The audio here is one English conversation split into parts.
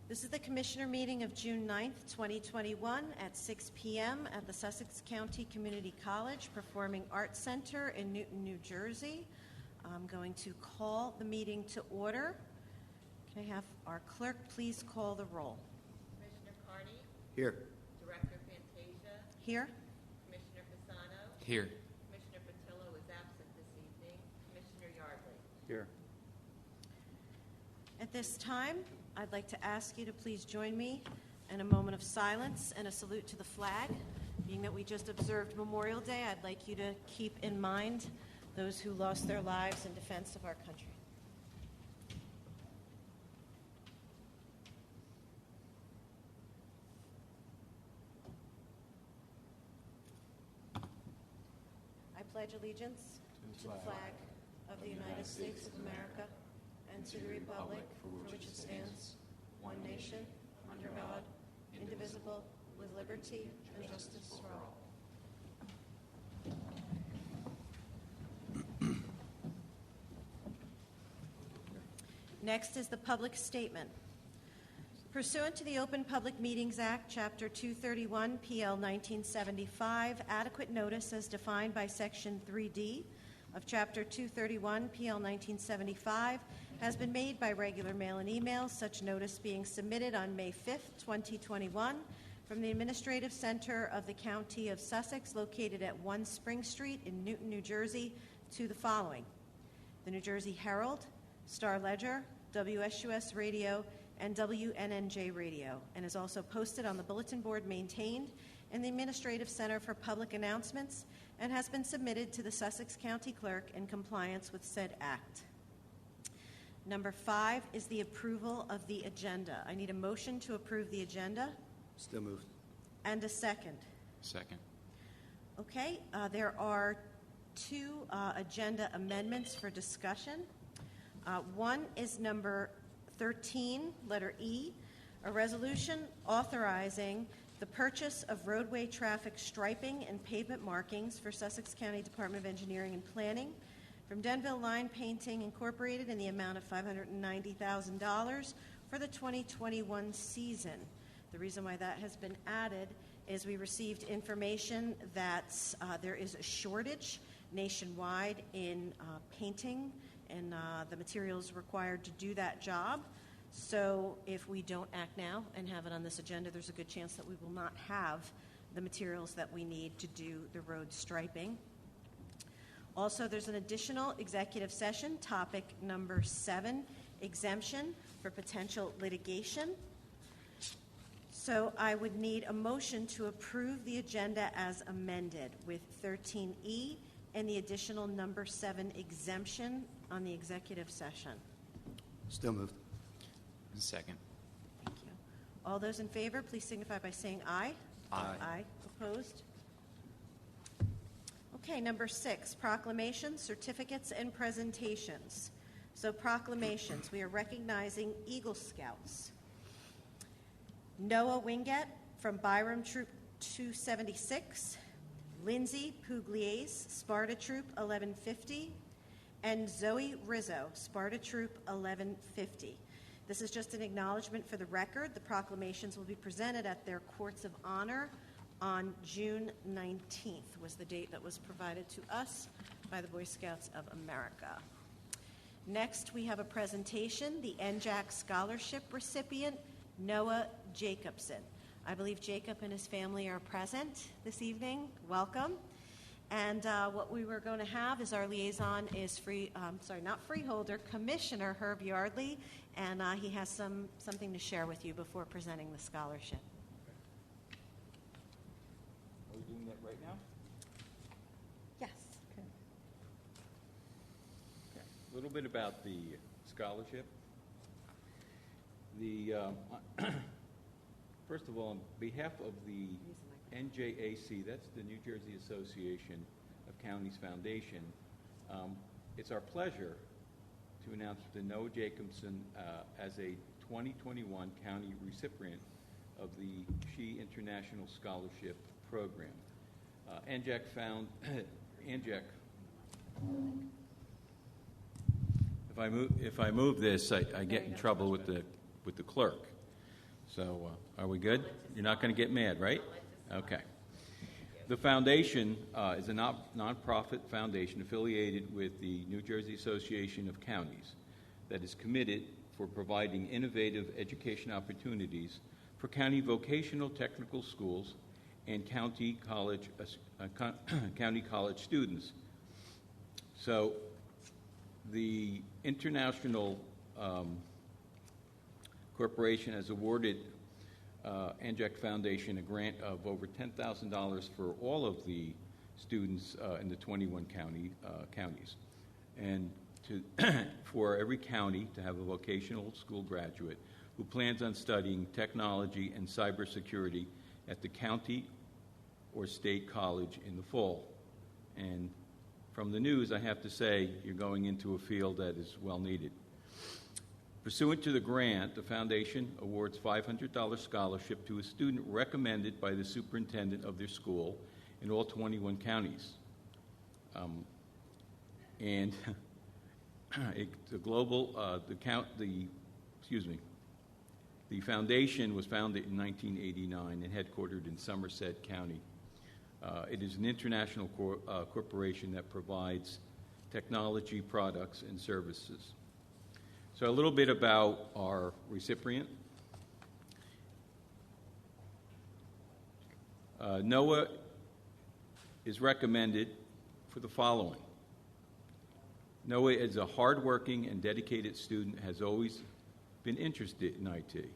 This is the Commissioner meeting of June 9th, 2021 at 6 p.m. at the Sussex County Community College Performing Arts Center in Newton, New Jersey. I'm going to call the meeting to order. Can I have our clerk please call the roll? Commissioner Carney? Here. Director Fantasia? Here. Commissioner Pisano? Here. Commissioner Patillo is absent this evening. Commissioner Yardley? Here. At this time, I'd like to ask you to please join me in a moment of silence and a salute to the flag. Being that we just observed Memorial Day, I'd like you to keep in mind those who lost their lives in defense of our country. I pledge allegiance to the flag of the United States of America and to the republic for which it stands, one nation, under God, indivisible, with liberty and justice for all. Next is the public statement. Pursuant to the Open Public Meetings Act, Chapter 231, PL 1975, adequate notice as defined by Section 3D of Chapter 231, PL 1975, has been made by regular mail and email, such notice being submitted on May 5th, 2021, from the Administrative Center of the County of Sussex, located at 1 Spring Street in Newton, New Jersey, to the following: the New Jersey Herald, Star Ledger, WSUS Radio, and WNNJ Radio, and is also posted on the bulletin board maintained in the Administrative Center for Public Announcements, and has been submitted to the Sussex County Clerk in compliance with said act. Number 5 is the approval of the agenda. I need a motion to approve the agenda. Still moved. And a second. Second. Okay, there are 2 agenda amendments for discussion. One is number 13, letter E, a resolution authorizing the purchase of roadway traffic striping and pavement markings for Sussex County Department of Engineering and Planning from Denville Line Painting Incorporated in the amount of $590,000 for the 2021 season. The reason why that has been added is we received information that there is a shortage nationwide in painting and the materials required to do that job. So if we don't act now and have it on this agenda, there's a good chance that we will not have the materials that we need to do the road striping. Also, there's an additional executive session, topic number 7, exemption for potential litigation. So I would need a motion to approve the agenda as amended with 13E and the additional number 7 exemption on the executive session. Still moved. Second. Thank you. All those in favor, please signify by saying aye. Aye. Aye. Opposed? Okay, number 6, proclamations, certificates, and presentations. So proclamations, we are recognizing Eagle Scouts. Noah Winget from Byram Troop 276, Lindsay Pugliese, Sparta Troop 1150, and Zoe Rizzo, Sparta Troop 1150. This is just an acknowledgement for the record. The proclamations will be presented at their courts of honor on June 19th, was the date that was provided to us by the Boy Scouts of America. Next, we have a presentation, the Njac Scholarship recipient, Noah Jacobson. I believe Jacob and his family are present this evening. Welcome. And what we were going to have is our liaison is freeholder, Commissioner Herb Yardley, and he has something to share with you before presenting the scholarship. Are we doing that right now? Yes. Okay. A little bit about the scholarship. First of all, on behalf of the NJAC, that's the New Jersey Association of Counties Foundation, it's our pleasure to announce the Noah Jacobson as a 2021 county recipient of the She International Scholarship Program. Njac found Njac. If I move this, I get in trouble with the clerk. So are we good? You're not going to get mad, right? Okay. The foundation is a nonprofit foundation affiliated with the New Jersey Association of Counties that is committed for providing innovative education opportunities for county vocational technical schools and county college students. So the International Corporation has awarded Njac Foundation a grant of over $10,000 for all of the students in the 21 counties. And for every county to have a vocational school graduate who plans on studying technology and cybersecurity at the county or state college in the fall. And from the news, I have to say, you're going into a field that is well needed. Pursuant to the grant, the foundation awards $500 scholarship to a student recommended by the superintendent of their school in all 21 counties. And the foundation was founded in 1989 and headquartered in Somerset County. It is an international corporation that provides technology products and services. So a little bit about our recipient. Noah is recommended for the following. Noah is a hardworking and dedicated student, has always been interested in IT.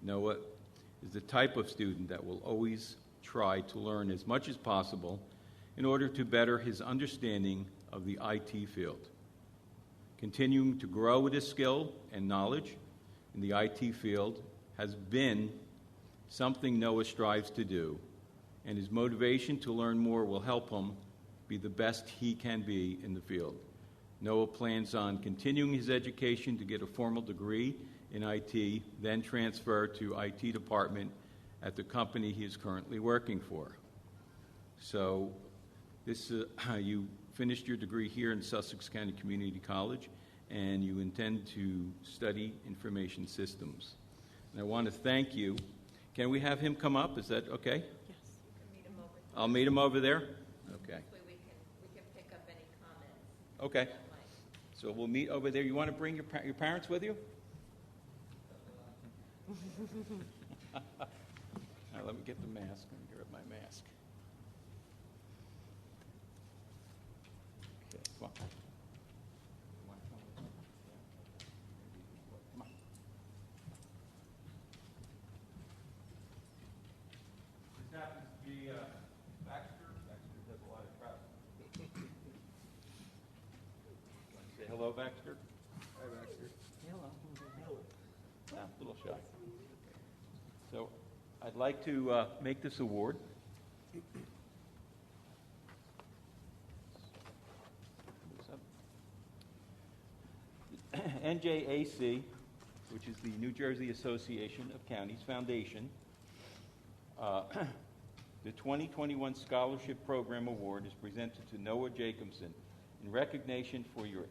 Noah is the type of student that will always try to learn as much as possible in order to better his understanding of the IT field. Continuing to grow with his skill and knowledge in the IT field has been something Noah strives to do, and his motivation to learn more will help him be the best he can be in the field. Noah plans on continuing his education to get a formal degree in IT, then transfer to IT department at the company he is currently working for. So this you finished your degree here in Sussex County Community College, and you intend to study information systems. And I want to thank you. Can we have him come up? Is that okay? Yes. Meet him over there. I'll meet him over there? Okay. This way we can pick up any comments. Okay. that might- So we'll meet over there. You want to bring your parents with you? Now, let me get the mask. Let me grab my mask. Okay, come on. Come on. This happens to be Baxter. Baxter does a lot of travel. Say hello, Baxter. Hi, Baxter. Hello. Ah, a little shy. So I'd like to make this award. NJAC, which is the New Jersey Association of Counties Foundation, the 2021 Scholarship Program Award is presented to Noah Jacobson in recognition for your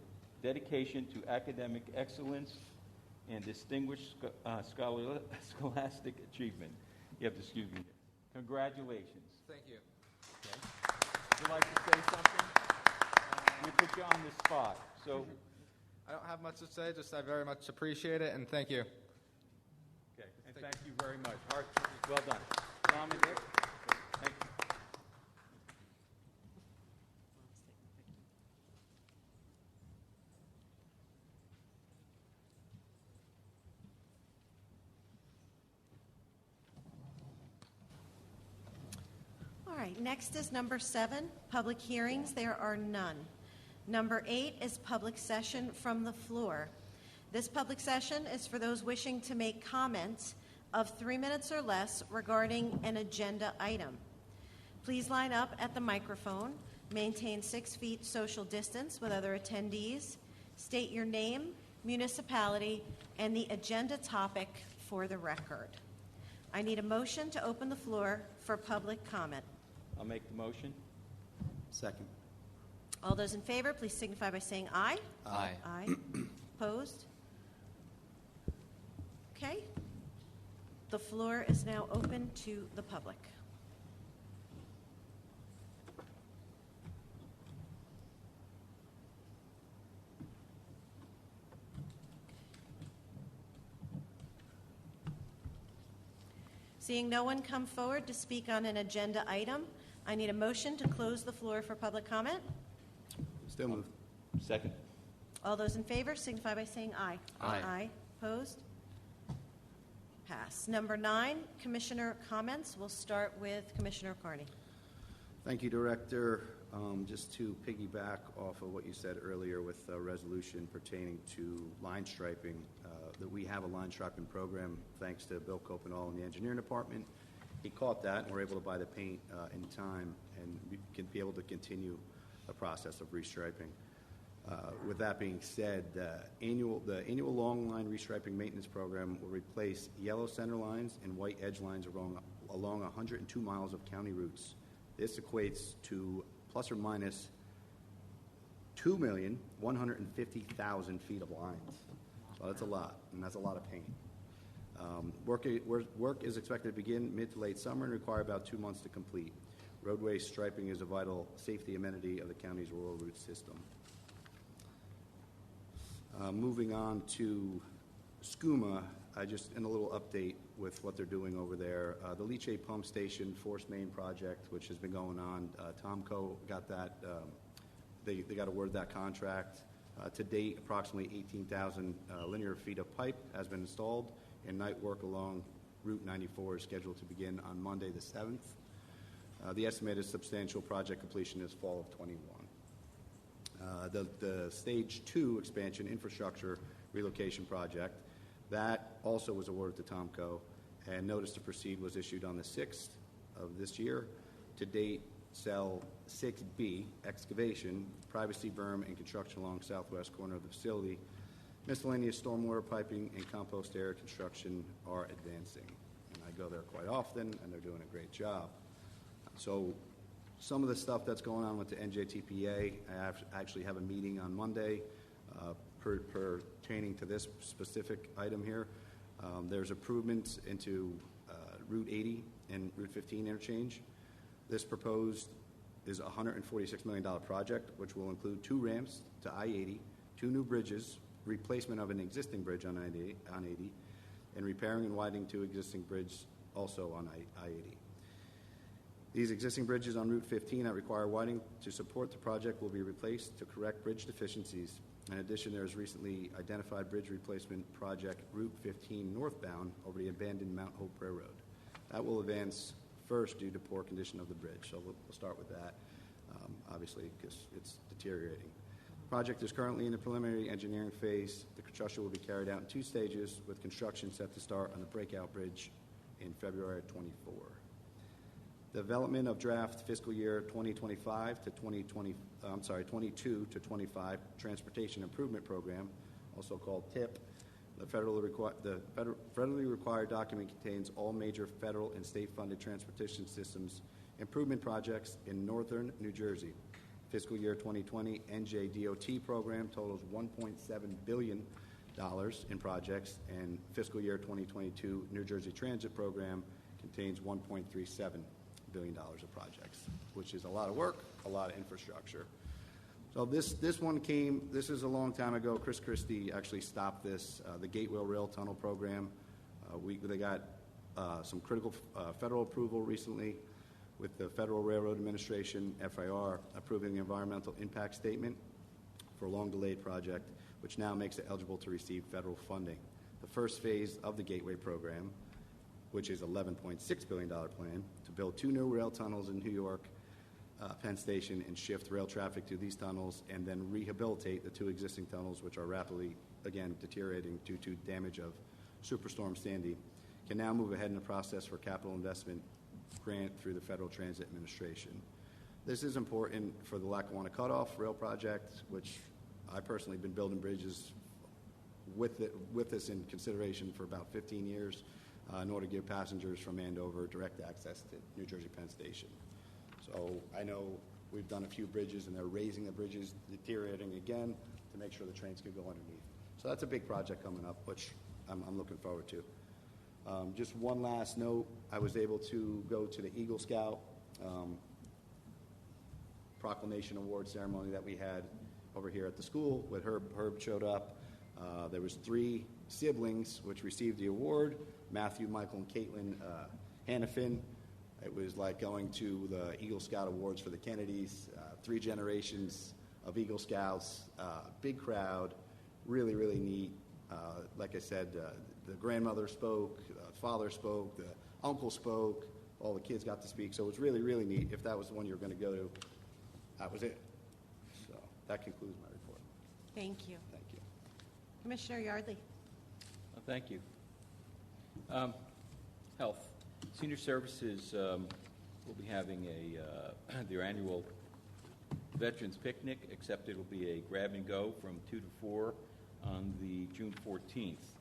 dedication to academic excellence and distinguished scholastic achievement. You have to excuse me. Congratulations. Thank you. Okay. Would you like to say something? We put you on the spot. So, I don't have much to say, just I very much appreciate it, and thank you. okay, and thank you very much. Well done. Tom, in there? Thank you. All right, next is number 7, public hearings. There are none. Number 8 is public session from the floor. This public session is for those wishing to make comments of 3 minutes or less regarding an agenda item. Please line up at the microphone, maintain 6 feet social distance with other attendees, state your name, municipality, and the agenda topic for the record. I need a motion to open the floor for public comment. I'll make the motion. Second. All those in favor, please signify by saying aye. Aye. Aye. Opposed? Okay. The floor is now open to the public. Seeing no one come forward to speak on an agenda item, I need a motion to close the floor for public comment. Still moved. Second. All those in favor signify by saying aye. Aye. Aye. Opposed? Pass. Number 9, Commissioner comments. We'll start with Commissioner Carney. Thank you, Director. Just to piggyback off of what you said earlier with a resolution pertaining to line striping, that we have a line striping program thanks to Bill Copenall in the engineering department. He caught that and we're able to buy the paint in time and we can be able to continue the process of restriping. With that being said, the annual long line restriping maintenance program will replace yellow center lines and white edge lines along 102 miles of county routes. This equates to plus or minus 2,150,000 feet of lines. So that's a lot, and that's a lot of paint. Work is expected to begin mid to late summer and require about 2 months to complete. Roadway striping is a vital safety amenity of the county's rural route system. Moving on to SCUMA, in a little update with what they're doing over there. The Lychee Pump Station Force Main project, which has been going on, Tomco got that, they got awarded that contract. To date, approximately 18,000 linear feet of pipe has been installed, and night work along Route 94 is scheduled to begin on Monday the 7th. The estimated substantial project completion is fall of 21. The Stage 2 expansion infrastructure relocation project, that also was awarded to Tomco, and notice to proceed was issued on the 6th of this year. To date, Cell 6B, excavation, privacy berm, and construction along southwest corner of the facility. Miscellaneous stormwater piping and compost area construction are advancing. And I go there quite often, and they're doing a great job. So some of the stuff that's going on with the NJTPA, I actually have a meeting on Monday pertaining to this specific item here. There's improvements into Route 80 and Route 15 interchange. This proposed is a $146 million project, which will include 2 ramps to I-80, 2 new bridges, replacement of an existing bridge on I-80, and repairing and widening 2 existing bridges also on I-80. These existing bridges on Route 15 that require widening to support the project will be replaced to correct bridge deficiencies. In addition, there is recently identified bridge replacement project Route 15 northbound over the abandoned Mount Hope Railroad. That will advance first due to poor condition of the bridge, so we'll start with that, obviously, because it's deteriorating. The project is currently in the preliminary engineering phase. The construction will be carried out in 2 stages, with construction set to start on the Breakout Bridge in February 24. Development of draft fiscal year 2025 to 22 to 25 Transportation Improvement Program, also called TIP. The federally required document contains all major federal and state-funded transportation systems improvement projects in northern New Jersey. Fiscal year 2020 NJDOT program totals $1.7 billion in projects, and fiscal year 2022 New Jersey Transit program contains $1.37 billion of projects, which is a lot of work, a lot of infrastructure. So this is a long time ago. Chris Christie actually stopped this, the Gateway Rail Tunnel program. They got some critical federal approval recently with the Federal Railroad Administration, FAR, approving the environmental impact statement for a long-delayed project, which now makes it eligible to receive federal funding. The first phase of the Gateway program, which is $11.6 billion plan to build 2 new rail tunnels in New York, Penn Station, and shift rail traffic to these tunnels, and then rehabilitate the 2 existing tunnels, which are rapidly, again, deteriorating due to damage of Superstorm Sandy, can now move ahead in the process for capital investment grant through the Federal Transit Administration. This is important for the Lackawanna Cutoff Rail Project, which I personally have been building bridges with this in consideration for about 15 years in order to give passengers from Andover direct access to New Jersey Penn Station. So I know we've done a few bridges, and they're raising the bridges, deteriorating again, to make sure the trains can go underneath. So that's a big project coming up, which I'm looking forward to. Just one last note, I was able to go to the Eagle Scout Proclamation Award ceremony that we had over here at the school with Herb. Herb showed up. There was 3 siblings which received the award, Matthew, Michael, and Caitlin Hannafin. It was like going to the Eagle Scout Awards for the Kennedys, 3 generations of Eagle Scouts, big crowd, really, really neat. Like I said, the grandmother spoke, the father spoke, the uncle spoke, all the kids got to speak, so it was really, really neat. If that was the one you were going to go to, that was it. So that concludes my report. Thank you. Thank you. Commissioner Yardley. Thank you. Health. Senior Services will be having their annual Veterans Picnic, except it will be a grab and go from 2 to 4 on the June 14th,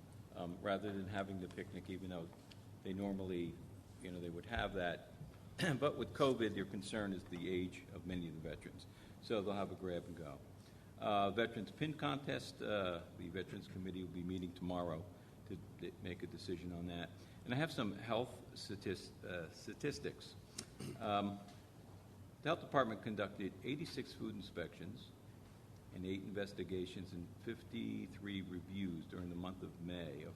rather than having the picnic, even though they normally, they would have that. But with COVID, their concern is the age of many of the veterans. So they'll have a grab and go. Veterans Pin Contest, the Veterans Committee will be meeting tomorrow to make a decision on that. And I have some health statistics. The Health Department conducted 86 food inspections and 8 investigations and 53 reviews during the month of May of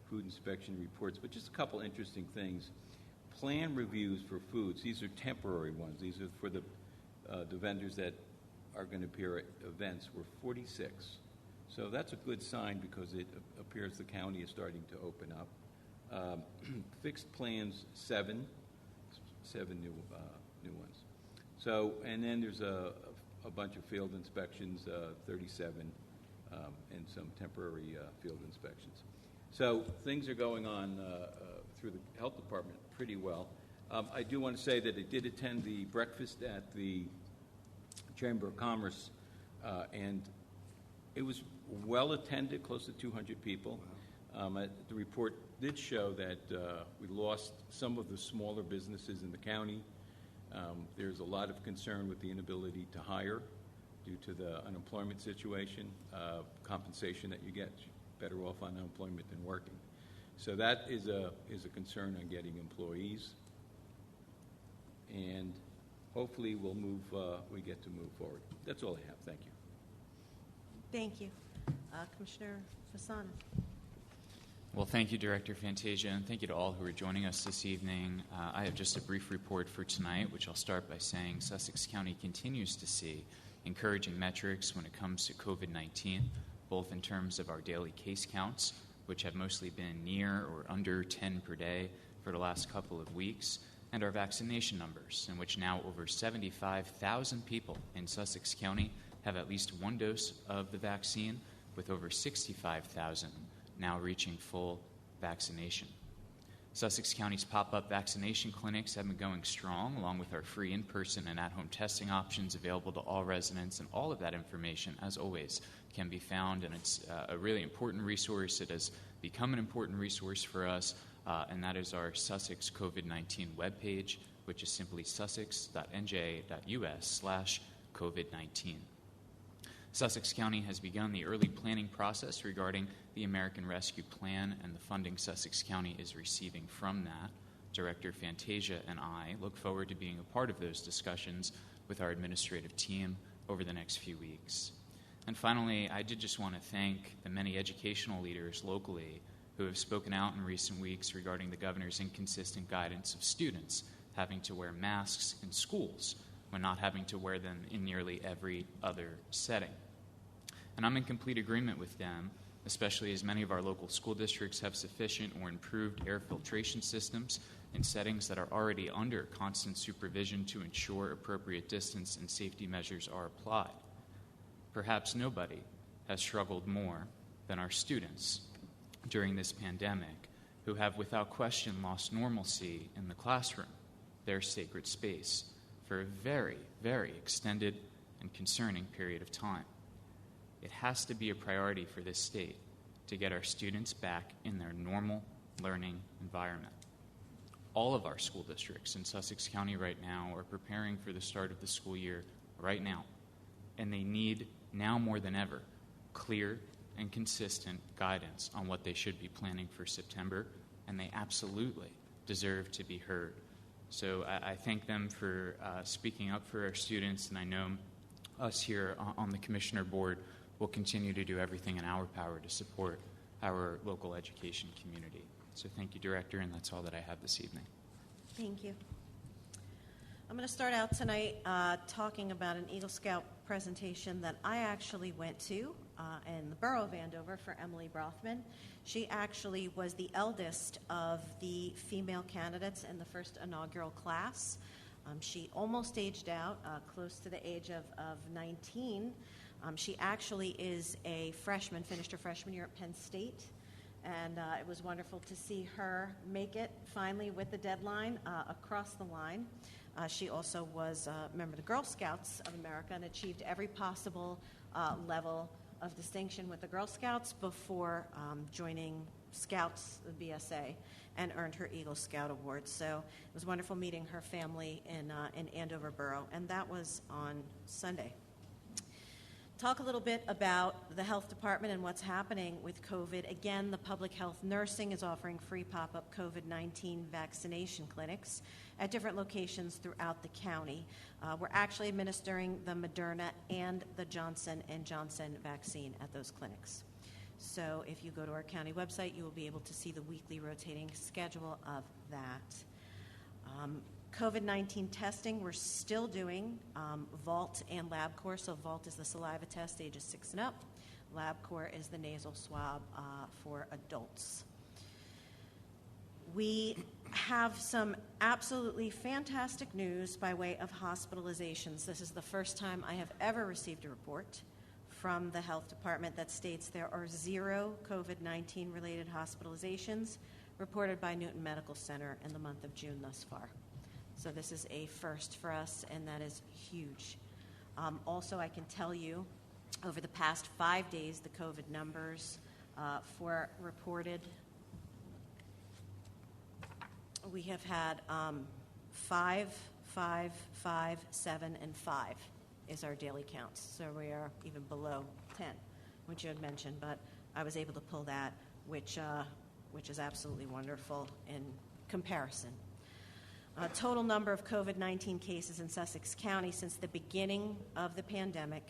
food inspection reports. But just a couple interesting things. Plan reviews for foods, these are temporary ones. These are for the vendors that are going to appear at events, were 46. So that's a good sign because it appears the county is starting to open up. Fixed plans, 7 new ones. So, and then there's a bunch of field inspections, 37, and some temporary field inspections. So things are going on through the health department pretty well. I do want to say that I did attend the breakfast at the Chamber of Commerce, and it was well attended, close to 200 people. The report did show that we lost some of the smaller businesses in the county. There's a lot of concern with the inability to hire due to the unemployment situation, compensation that you get. Better off on unemployment than working. So that is a concern on getting employees. And hopefully we get to move forward. That's all I have. Thank you. Thank you. Commissioner Fasano. Well, thank you, Director Fantasia, and thank you to all who are joining us this evening. I have just a brief report for tonight, which I'll start by saying Sussex County continues to see encouraging metrics when it comes to COVID-19, both in terms of our daily case counts, which have mostly been near or under 10 per day for the last couple of weeks, and our vaccination numbers, in which now over 75,000 people in Sussex County have at least one dose of the vaccine, with over 65,000 now reaching full vaccination. Sussex County's pop-up vaccination clinics have been going strong, along with our free in-person and at-home testing options available to all residents, and all of that information, as always, can be found, and it's a really important resource. It has become an important resource for us, and that is our Sussex COVID-19 webpage, which is simply sussex.nja.us/COVID-19. Sussex County has begun the early planning process regarding the American Rescue Plan and the funding Sussex County is receiving from that. Director Fantasia and I look forward to being a part of those discussions with our administrative team over the next few weeks. And finally, I did just want to thank the many educational leaders locally who have spoken out in recent weeks regarding the governor's inconsistent guidance of students having to wear masks in schools when not having to wear them in nearly every other setting. And I'm in complete agreement with them, especially as many of our local school districts have sufficient or improved air filtration systems in settings that are already under constant supervision to ensure appropriate distance and safety measures are applied. Perhaps nobody has struggled more than our students during this pandemic, who have without question lost normalcy in the classroom, their sacred space, for a very, very extended and concerning period of time. It has to be a priority for this state to get our students back in their normal learning environment. All of our school districts in Sussex County right now are preparing for the start of the school year right now, and they need, now more than ever, clear and consistent guidance on what they should be planning for September and they absolutely deserve to be heard. So I thank them for speaking up for our students, and I know us here on the Commissioner Board will continue to do everything in our power to support our local education community. So thank you, Director, and that's all that I have this evening. Thank you. I'm going to start out tonight talking about an Eagle Scout presentation that I actually went to in the borough of Andover for Emily Brothman. She actually was the eldest of the female candidates in the first inaugural class. She almost aged out, close to the age of 19. She actually is a freshman, finished her freshman year at Penn State, and it was wonderful to see her make it finally with the deadline across the line. She also was a member of the Girl Scouts of America and achieved every possible level of distinction with the Girl Scouts before joining Scouts, the BSA, and earned her Eagle Scout Award. So it was wonderful meeting her family in Andover Borough, and that was on Sunday. Talk a little bit about the health department and what's happening with COVID. Again, the public health nursing is offering free pop-up COVID-19 vaccination clinics at different locations throughout the county. We're actually administering the Moderna and the Johnson & Johnson vaccine at those clinics. So if you go to our county website, you will be able to see the weekly rotating schedule of that. COVID-19 testing, we're still doing Vault and LabCorp. So Vault is the saliva test, ages 6 and up. LabCorp is the nasal swab for adults. We have some absolutely fantastic news by way of hospitalizations. This is the first time I have ever received a report from the health department that states there are 0 COVID-19 related hospitalizations reported by Newton Medical Center in the month of June thus far. So this is a first for us, and that is huge. Also, I can tell you, over the past 5 days, the COVID numbers for reported, we have had 5, 5, 5, 7, and 5 is our daily counts. So we are even below 10, which you had mentioned, but I was able to pull that, which is absolutely wonderful in comparison. Total number of COVID-19 cases in Sussex County since the beginning of the pandemic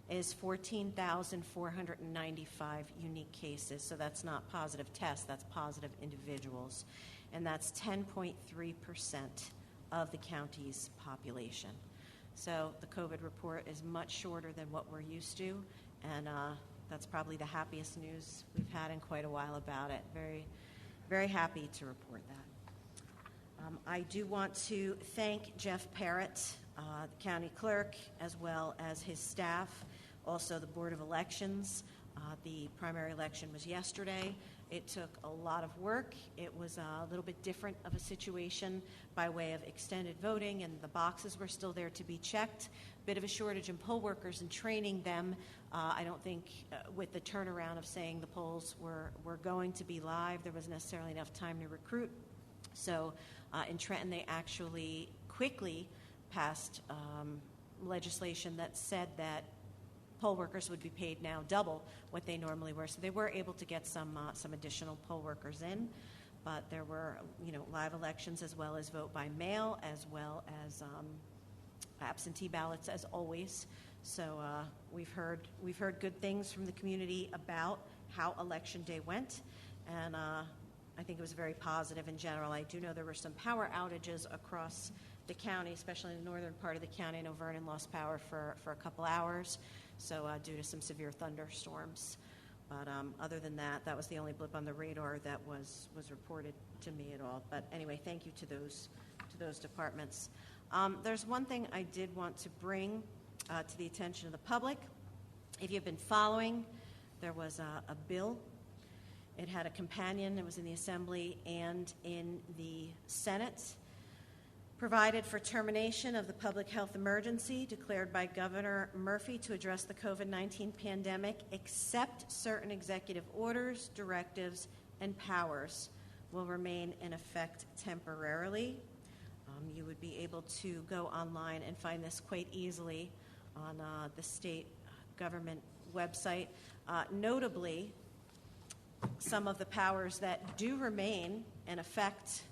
is 14,495 unique cases. So that's not positive tests, that's positive individuals. And that's 10.3% of the county's population. So the COVID report is much shorter than what we're used to, and that's probably the happiest news we've had in quite a while about it. Very, very happy to report that. I do want to thank Jeff Parrott, the county clerk, as well as his staff, also the Board of Elections. The primary election was yesterday. It took a lot of work. It was a little bit different of a situation by way of extended voting, and the boxes were still there to be checked. Bit of a shortage in poll workers and training them. I don't think with the turnaround of saying the polls were going to be live, there was necessarily enough time to recruit. So in Trenton, they actually quickly passed legislation that said that poll workers would be paid now double what they normally were. So they were able to get some additional poll workers in, but there were live elections as well as vote by mail, as well as absentee ballots as always. So we've heard good things from the community about how Election Day went, and I think it was very positive in general. I do know there were some power outages across the county, especially in the northern part of the county. I know Vernon lost power for a couple hours, so due to some severe thunderstorms. But other than that, that was the only blip on the radar that was reported to me at all. But anyway, thank you to those departments. There's one thing I did want to bring to the attention of the public. If you've been following, there was a bill. It had a companion. It was in the Assembly and in the Senate. Provided for termination of the public health emergency declared by Governor Murphy to address the COVID-19 pandemic, except certain executive orders, directives, and powers will remain in effect temporarily. You would be able to go online and find this quite easily on the state government website. Notably, some of the powers that do remain in effect,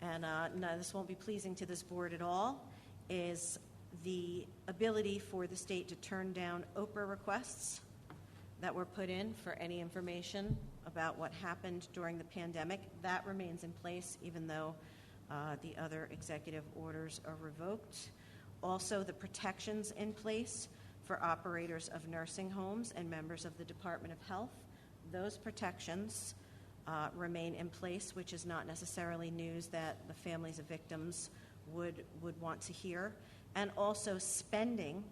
and no, this won't be pleasing to this board at all, is the ability for the state to turn down Oprah requests that were put in for any information about what happened during the pandemic. That remains in place, even though the other executive orders are revoked. Also, the protections in place for operators of nursing homes and members of the Department of Health, those protections remain in place, which is not necessarily news that the families of victims would want to hear. And also spending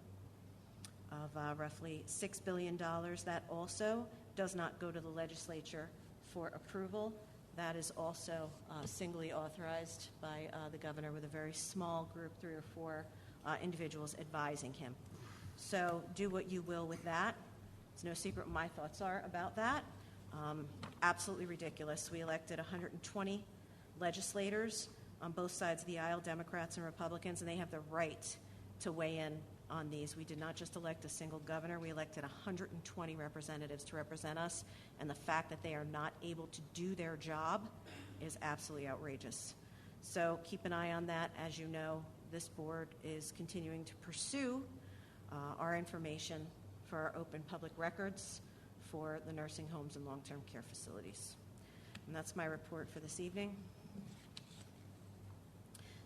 of roughly $6 billion, that also does not go to the legislature for approval. That is also singly authorized by the governor with a very small group, 3 or 4 individuals advising him. So do what you will with that. It's no secret what my thoughts are about that. Absolutely ridiculous. We elected 120 legislators on both sides of the aisle, Democrats and Republicans, and they have the right to weigh in on these. We did not just elect a single governor. We elected 120 representatives to represent us, and the fact that they are not able to do their job is absolutely outrageous. So keep an eye on that. As you know, this board is continuing to pursue our information for our open public records for the nursing homes and long-term care facilities. And that's my report for this evening.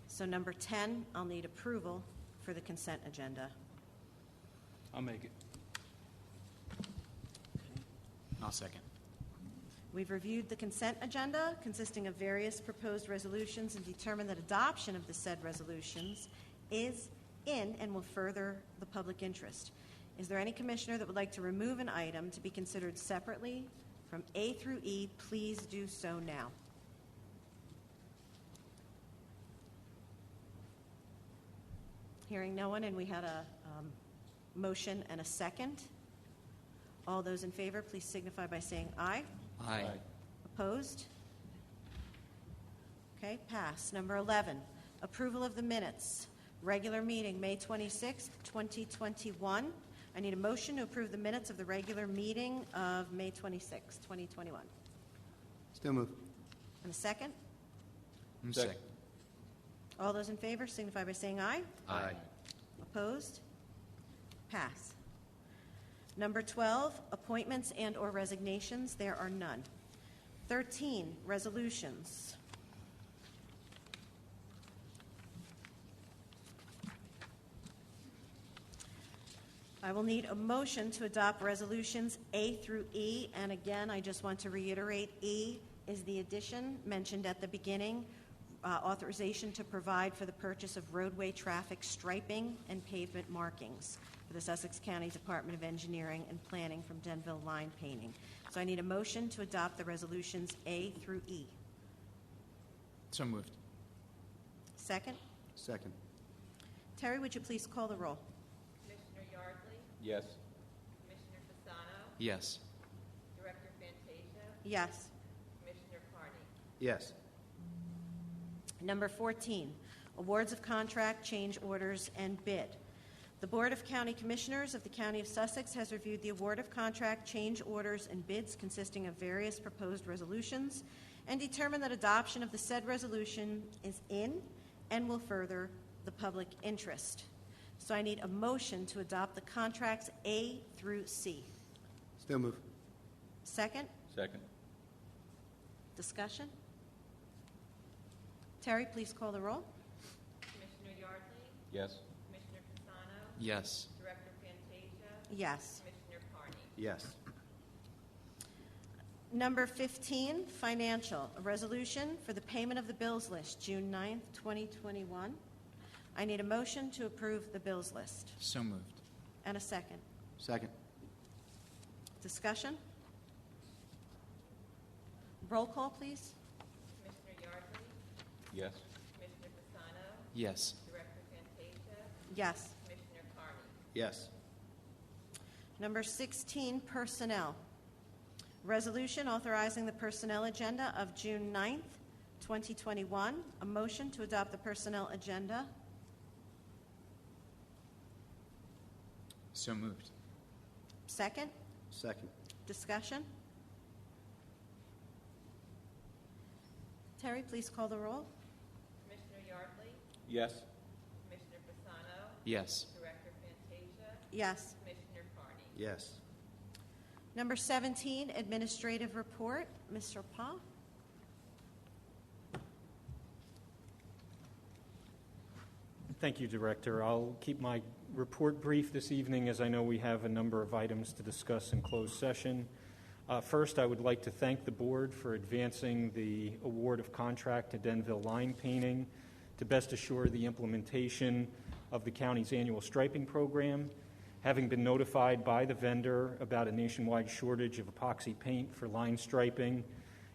So number 10, I'll need approval for the consent agenda. I'll make it. I'll second. We've reviewed the consent agenda consisting of various proposed resolutions and determined that adoption of the said resolutions is in and will further the public interest. Is there any commissioner that would like to remove an item to be considered separately from A through E? Please do so now. Hearing no one, and we had a motion and a second. All those in favor, please signify by saying aye. Aye. Opposed? Okay, pass. Number 11, approval of the minutes. Regular meeting, May 26th, 2021. I need a motion to approve the minutes of the regular meeting of May 26th, 2021. Still move. And a second? Second. All those in favor signify by saying aye. Aye. Opposed? Pass. Number 12, appointments and or resignations. There are none. 13, resolutions. I will need a motion to adopt resolutions A through E. And again, I just want to reiterate, E is the addition mentioned at the beginning, authorization to provide for the purchase of roadway traffic striping and pavement markings for the Sussex County Department of Engineering and Planning from Denville Line Painting. So I need a motion to adopt the resolutions A through E. So moved. Second? Second. Terry, would you please call the roll? Commissioner Yardley? Yes. Commissioner Fasano? Yes. Director Fantasia? Yes. Commissioner Carney? Yes. Number 14, awards of contract, change orders, and bid. The Board of County Commissioners of the County of Sussex has reviewed the award of contract, change orders, and bids consisting of various proposed resolutions and determined that adoption of the said resolution is in and will further the public interest. So I need a motion to adopt the contracts A through C. Still move. Second? Second. Discussion? Terry, please call the roll. Commissioner Yardley? Yes. Commissioner Fasano? Yes. Director Fantasia? Yes. Commissioner Carney? Yes. Number 15, financial, a resolution for the payment of the bills list, June 9th, 2021. I need a motion to approve the bills list. So moved. And a second. Second. Discussion? Roll call, please. Commissioner Yardley? Yes. Commissioner Fasano? Yes. Director Fantasia? Yes. Commissioner Carney? Yes. Number 16, personnel. Resolution authorizing the personnel agenda of June 9th, 2021. A motion to adopt the personnel agenda. So moved. Second. Second. Discussion? Terry, please call the roll. Commissioner Yardley, Yes. Commissioner Fasano, Yes. Director Fantasia, Yes. Commissioner Carney. Yes. Number 17, administrative report. Mr. Pa? Thank you, Director. I'll keep my report brief this evening, as I know we have a number of items to discuss in closed session. First, I would like to thank the Board for advancing the award of contract to Denville Line Painting to best assure the implementation of the county's annual striping program. Having been notified by the vendor about a nationwide shortage of epoxy paint for line striping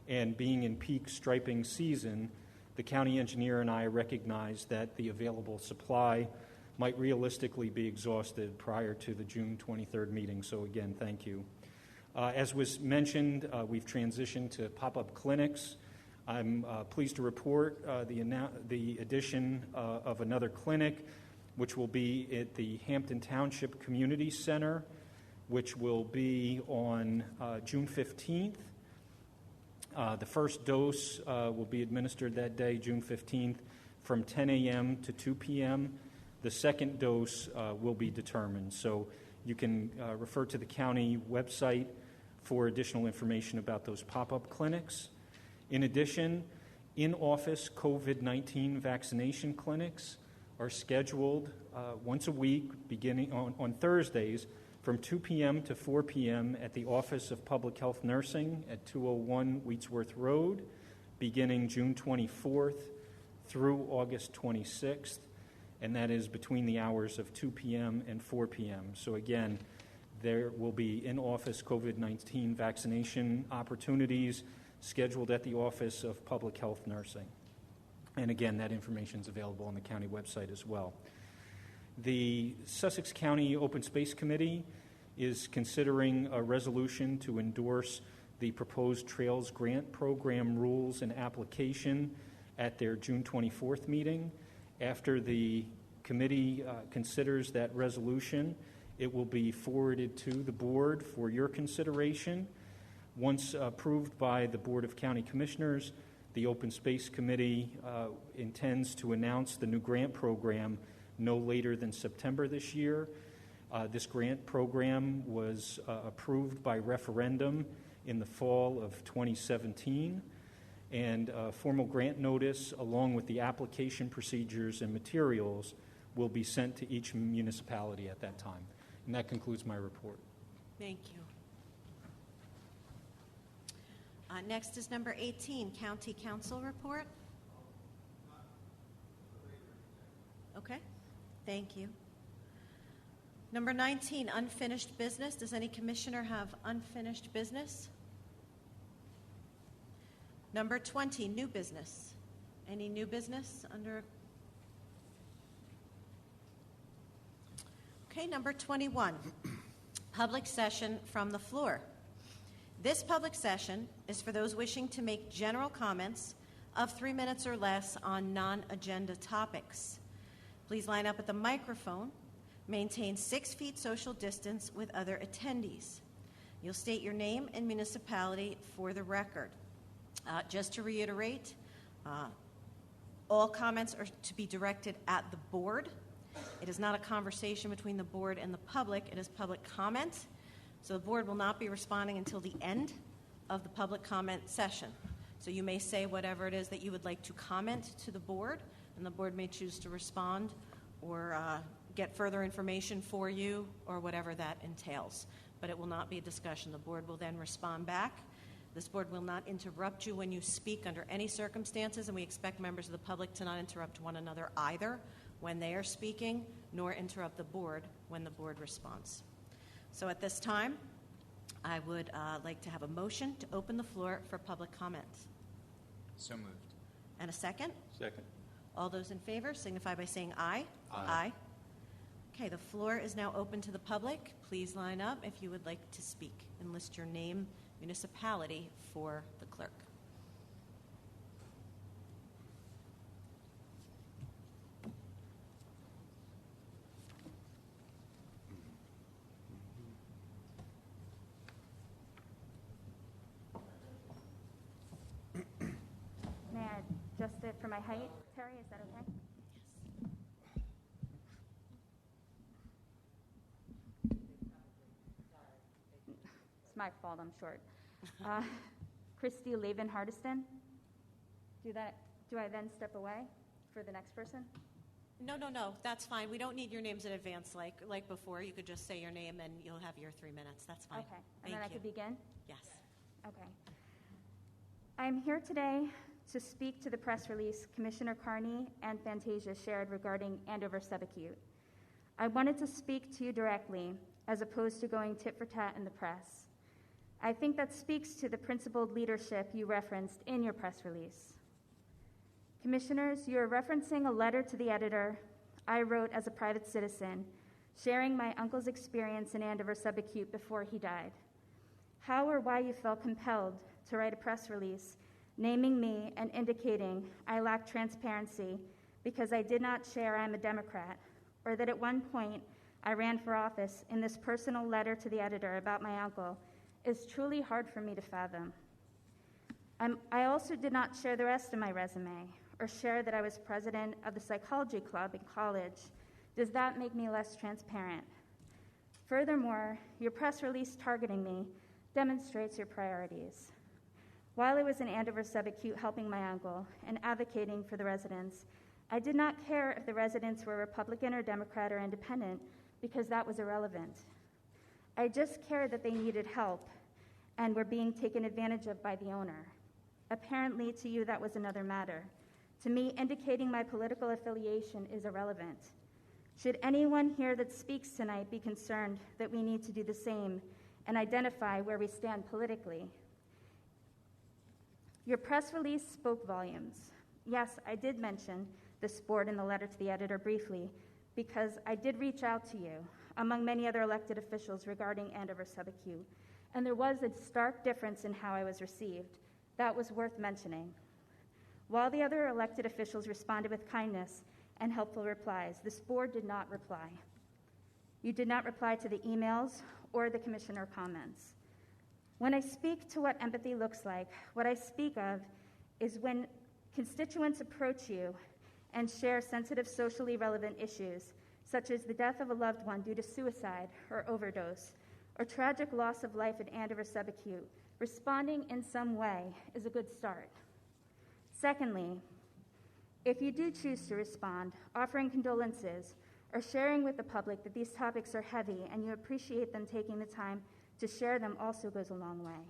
and being in peak striping season, the county engineer and I recognized that the available supply might realistically be exhausted prior to the June 23rd meeting. So again, thank you. As was mentioned, we've transitioned to pop-up clinics. I'm pleased to report the addition of another clinic, which will be at the Hampton Township Community Center, which will be on June 15th. The first dose will be administered that day, June 15th, from 10 a.m. to 2 p.m. The second dose will be determined. So you can refer to the county website for additional information about those pop-up clinics. In addition, in-office COVID-19 vaccination clinics are scheduled once a week, beginning on Thursdays, from 2 p.m. to 4 p.m. at the Office of Public Health Nursing at 201 Wheatsworth Road, beginning June 24th through August 26th, and that is between the hours of 2 p.m. and 4 p.m. So again, there will be in-office COVID-19 vaccination opportunities scheduled at the Office of Public Health Nursing. And again, that information is available on the county website as well. The Sussex County Open Space Committee is considering a resolution to endorse the proposed Trails Grant Program rules and application at their June 24th meeting. After the committee considers that resolution, it will be forwarded to the board for your consideration. Once approved by the Board of County Commissioners, the Open Space Committee intends to announce the new grant program no later than September this year. This grant program was approved by referendum in the fall of 2017, and a formal grant notice along with the application procedures and materials will be sent to each municipality at that time. And that concludes my report. Thank you. Next is number 18, County Council Report. Okay, thank you. Number 19, Unfinished Business. Does any commissioner have unfinished business? Number 20, New Business. Any new business under? Okay, number 21, Public Session from the Floor. This public session is for those wishing to make general comments of 3 minutes or less on non-agenda topics. Please line up at the microphone. Maintain 6 feet social distance with other attendees. You'll state your name and municipality for the record. Just to reiterate, all comments are to be directed at the board. It is not a conversation between the board and the public. It is public comment. So the board will not be responding until the end of the public comment session. So you may say whatever it is that you would like to comment to the board, and the board may choose to respond or get further information for you or whatever that entails. But it will not be a discussion. The board will then respond back. This board will not interrupt you when you speak under any circumstances, and we expect members of the public to not interrupt one another either when they are speaking, nor interrupt the board when the board responds. So at this time, I would like to have a motion to open the floor for public comment. So moved. And a second? Second. All those in favor signify by saying aye. Aye. Okay, the floor is now open to the public. Please line up if you would like to speak and list your name, municipality for the clerk. May I it for my height. Terry, is that okay? It's my fault, I'm short. Christy Laven Hardiston. Do I then step away for the next person? No, that's fine. We don't need your names in advance like before. You could just say your name and you'll have your 3 minutes. That's fine. Okay, and Thank then I you. could begin? Yes. Okay. I'm here today to speak to the press release Commissioner Carney and Fantasia shared regarding Andover subacute. I wanted to speak to you directly as opposed to going tit for tat in the press. I think that speaks to the principled leadership you referenced in your press release. Commissioners, you are referencing a letter to the editor I wrote as a private citizen, sharing my uncle's experience in Andover subacute before he died. How or why you felt compelled to write a press release naming me and indicating I lack transparency because I did not share I'm a Democrat, or that at one point I ran for office in this personal letter to the editor about my uncle, is truly hard for me to fathom. I also did not share the rest of my resume, or share that I was president of the psychology club in college. Does that make me less transparent? Furthermore, your press release targeting me demonstrates your priorities. While I was in Andover subacute helping my uncle and advocating for the residents, I did not care if the residents were Republican or Democrat or independent because that was irrelevant. I just cared that they needed help and were being taken advantage of by the owner. Apparently, to you, that was another matter. To me, indicating my political affiliation is irrelevant. Should anyone here that speaks tonight be concerned that we need to do the same and identify where we stand politically? Your press release spoke volumes. Yes, I did mention the sport in the letter to the editor briefly because I did reach out to you, among many other elected officials, regarding Andover subacute, and there was a stark difference in how I was received. That was worth mentioning. While the other elected officials responded with kindness and helpful replies, this board did not reply. You did not reply to the emails or the commissioner comments. When I speak to what empathy looks like, what I speak of is when constituents approach you and share sensitive socially relevant issues, such as the death of a loved one due to suicide or overdose, or tragic loss of life at Andover subacute, responding in some way is a good start. Secondly, if you do choose to respond, offering condolences or sharing with the public that these topics are heavy and you appreciate them taking the time to share them also goes a long way.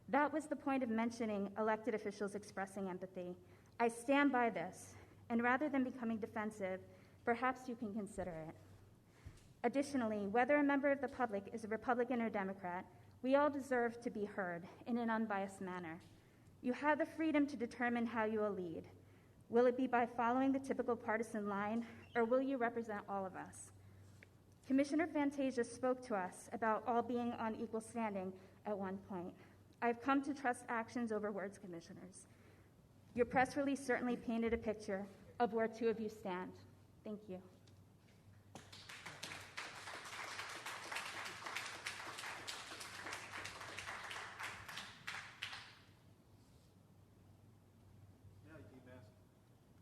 That was the point of mentioning elected officials expressing empathy. I stand by this, and rather than becoming defensive, perhaps you can consider it. Additionally, whether a member of the public is a Republican or Democrat, we all deserve to be heard in an unbiased manner. You have the freedom to determine how you will lead. Will it be by following the typical partisan line, or will you represent all of us? Commissioner Fantasia spoke to us about all being on equal standing at one point. I've come to trust actions over words, commissioners. Your press release certainly painted a picture of where two of you stand. Thank you.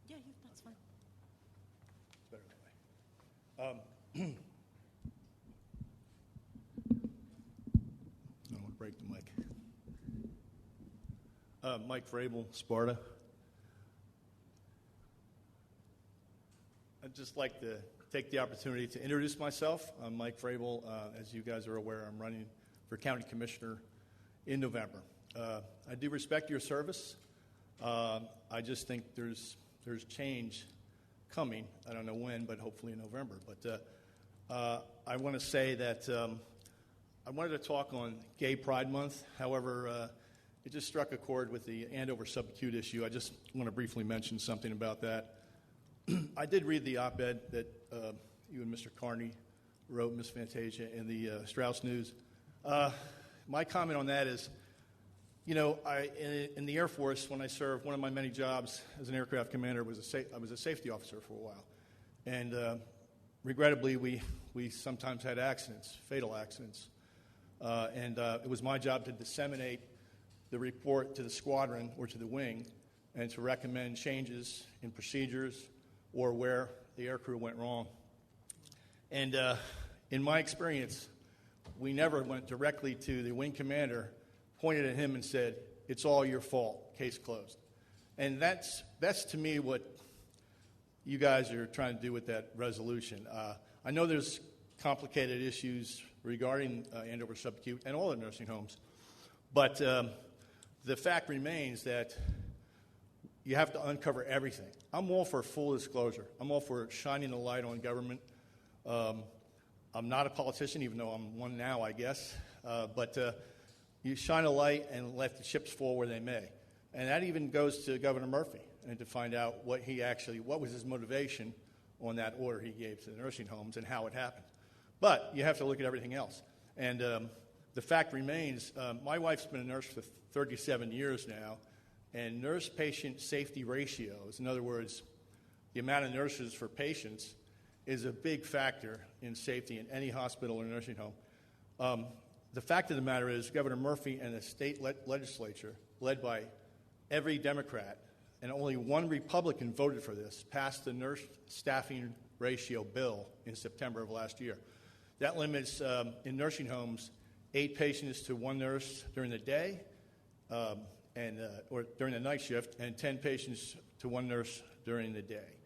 Yeah, that's fine. It's better that way. I don't want to break the mic. Mike Vrabel, Sparta. I'd just like to take the opportunity to introduce myself. I'm Mike Vrabel. As you guys are aware, I'm running for county commissioner in November. I do respect your service. I just think there's change coming. I don't know when, but hopefully in November. But I want to say that I wanted to talk on Gay Pride Month. However, it just struck a chord with the Andover subacute issue. I just want to briefly mention something about that. I did read the op-ed that you and Mr. Carney wrote, Ms. Fantasia, in the Strauss News. My comment on that is, you know, in the Air Force, when I served, one of my many jobs as an aircraft commander was I was a safety officer for a while. And regrettably, we sometimes had accidents, fatal accidents. And it was my job to disseminate the report to the squadron or to the wing and to recommend changes in procedures or where the aircrew went wrong. And in my experience, we never went directly to the wing commander, pointed at him and said, "It's all your fault, case closed." And that's to me what you guys are trying to do with that resolution. I know there's complicated issues regarding Andover subacute and all the nursing homes, but the fact remains that you have to uncover everything. I'm all for full disclosure. I'm all for shining a light on government. I'm not a politician, even though I'm one now, I guess. But you shine a light and let the chips fall where they may. And that even goes to Governor Murphy, and to find out what was his motivation on that order he gave to the nursing homes and how it happened. But you have to look at everything else. And the fact remains, my wife's been a nurse for 37 years now, and nurse-patient safety ratios, in other words, the amount of nurses for patients, is a big factor in safety in any hospital or nursing home. The fact of the matter is Governor Murphy and the state legislature, led by every Democrat, and only one Republican voted for this, passed the nurse staffing ratio bill in September of last year. That limits, in nursing homes, 8 patients to 1 nurse during the day, or during the night shift, and 10 patients to 1 nurse during the day.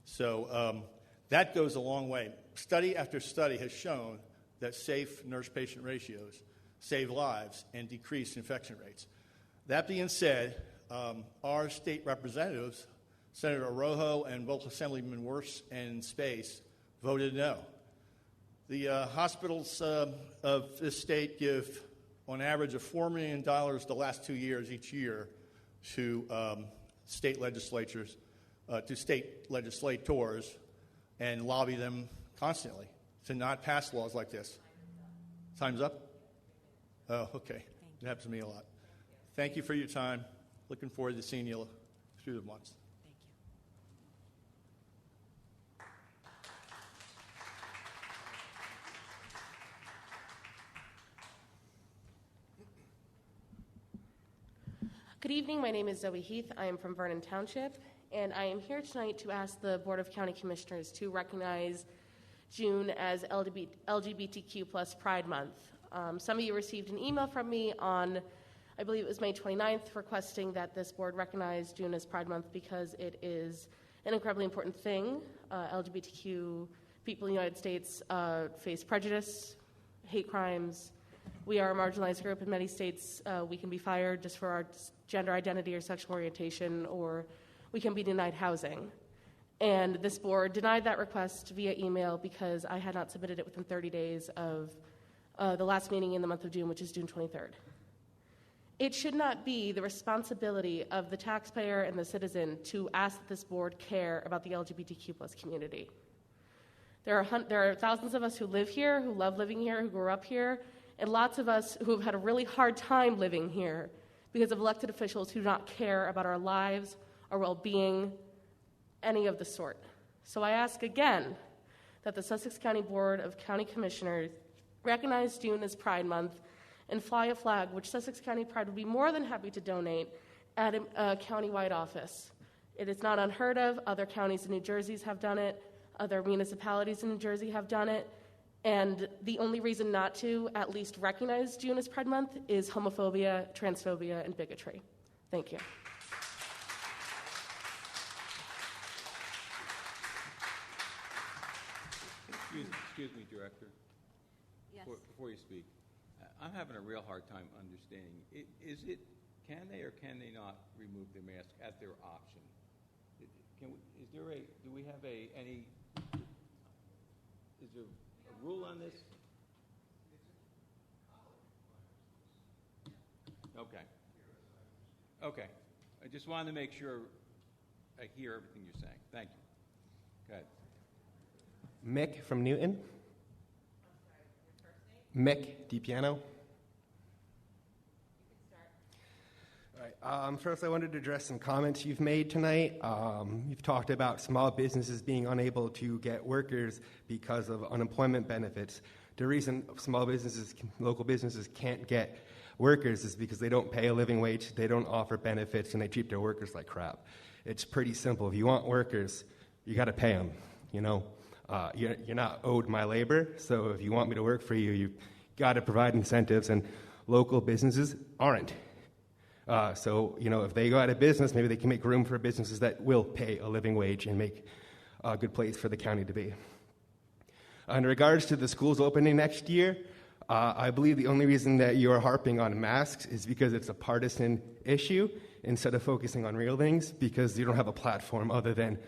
So that goes a long way. Study after study has shown that safe nurse-patient ratios save lives and decrease infection rates. That being said, our state representatives, Senator Rojo and both Assemblyman Wirfs and Space, voted no. The hospitals of this state give, on average, of $4 million the last 2 years each year to state legislatures, to state legislators, and lobby them constantly to not pass laws like this. Time's up? Oh, okay. It happens to me a lot. Thank you for your time. Looking forward to seeing you through the months. Good evening. My name is Zoe Heath. I am from Vernon Township, and I am here tonight to ask the Board of County Commissioners to recognize June as LGBTQ plus Pride Month. Some of you received an email from me on, I believe it was May 29th, requesting that this board recognize June as Pride Month because it is an incredibly important thing. LGBTQ people in the United States face prejudice, hate crimes. We are a marginalized group. In many states, we can be fired just for our gender identity or sexual orientation, or we can be denied housing. And this board denied that request via email because I had not submitted it within 30 days of the last meeting in the month of June, which is June 23rd. It should not be the responsibility of the taxpayer and the citizen to ask that this board care about the LGBTQ plus community. There are thousands of us who live here, who love living here, who grew up here, and lots of us who have had a really hard time living here because of elected officials who do not care about our lives, our well-being, any of the sort. So I ask again that the Sussex County Board of County Commissioners recognize June as Pride Month and fly a flag, which Sussex County Pride would be more than happy to donate at a county-wide office. It is not unheard of. Other counties in New Jersey have done it. Other municipalities in New Jersey have done it. And the only reason not to at least recognize June as Pride Month is homophobia, transphobia, and bigotry. Thank you. Excuse me, Director. Yes. Before you speak, I'm having a real hard time understanding. Can they or can they not remove the mask at their option? Is there a rule on this? Okay. I just wanted to make sure I hear everything you're saying. Thank you. Go ahead. Mick from Newton. Mick DiPiano. All right. First, I wanted to address some comments you've made tonight. You've talked about small businesses being unable to get workers because of unemployment benefits. The reason local businesses can't get workers is because they don't pay a living wage, they don't offer benefits, and they treat their workers like crap. It's pretty simple. If you want workers, you got to pay them. You're not owed my labor, so if you want me to work for you, you got to provide incentives, and local businesses aren't. So if they go out of business, maybe they can make room for businesses that will pay a living wage and make a good place for the county to be. In regards to the schools opening next year, I believe the only reason that you're harping on masks is because it's a partisan issue instead of focusing on real things, because you don't have a platform other than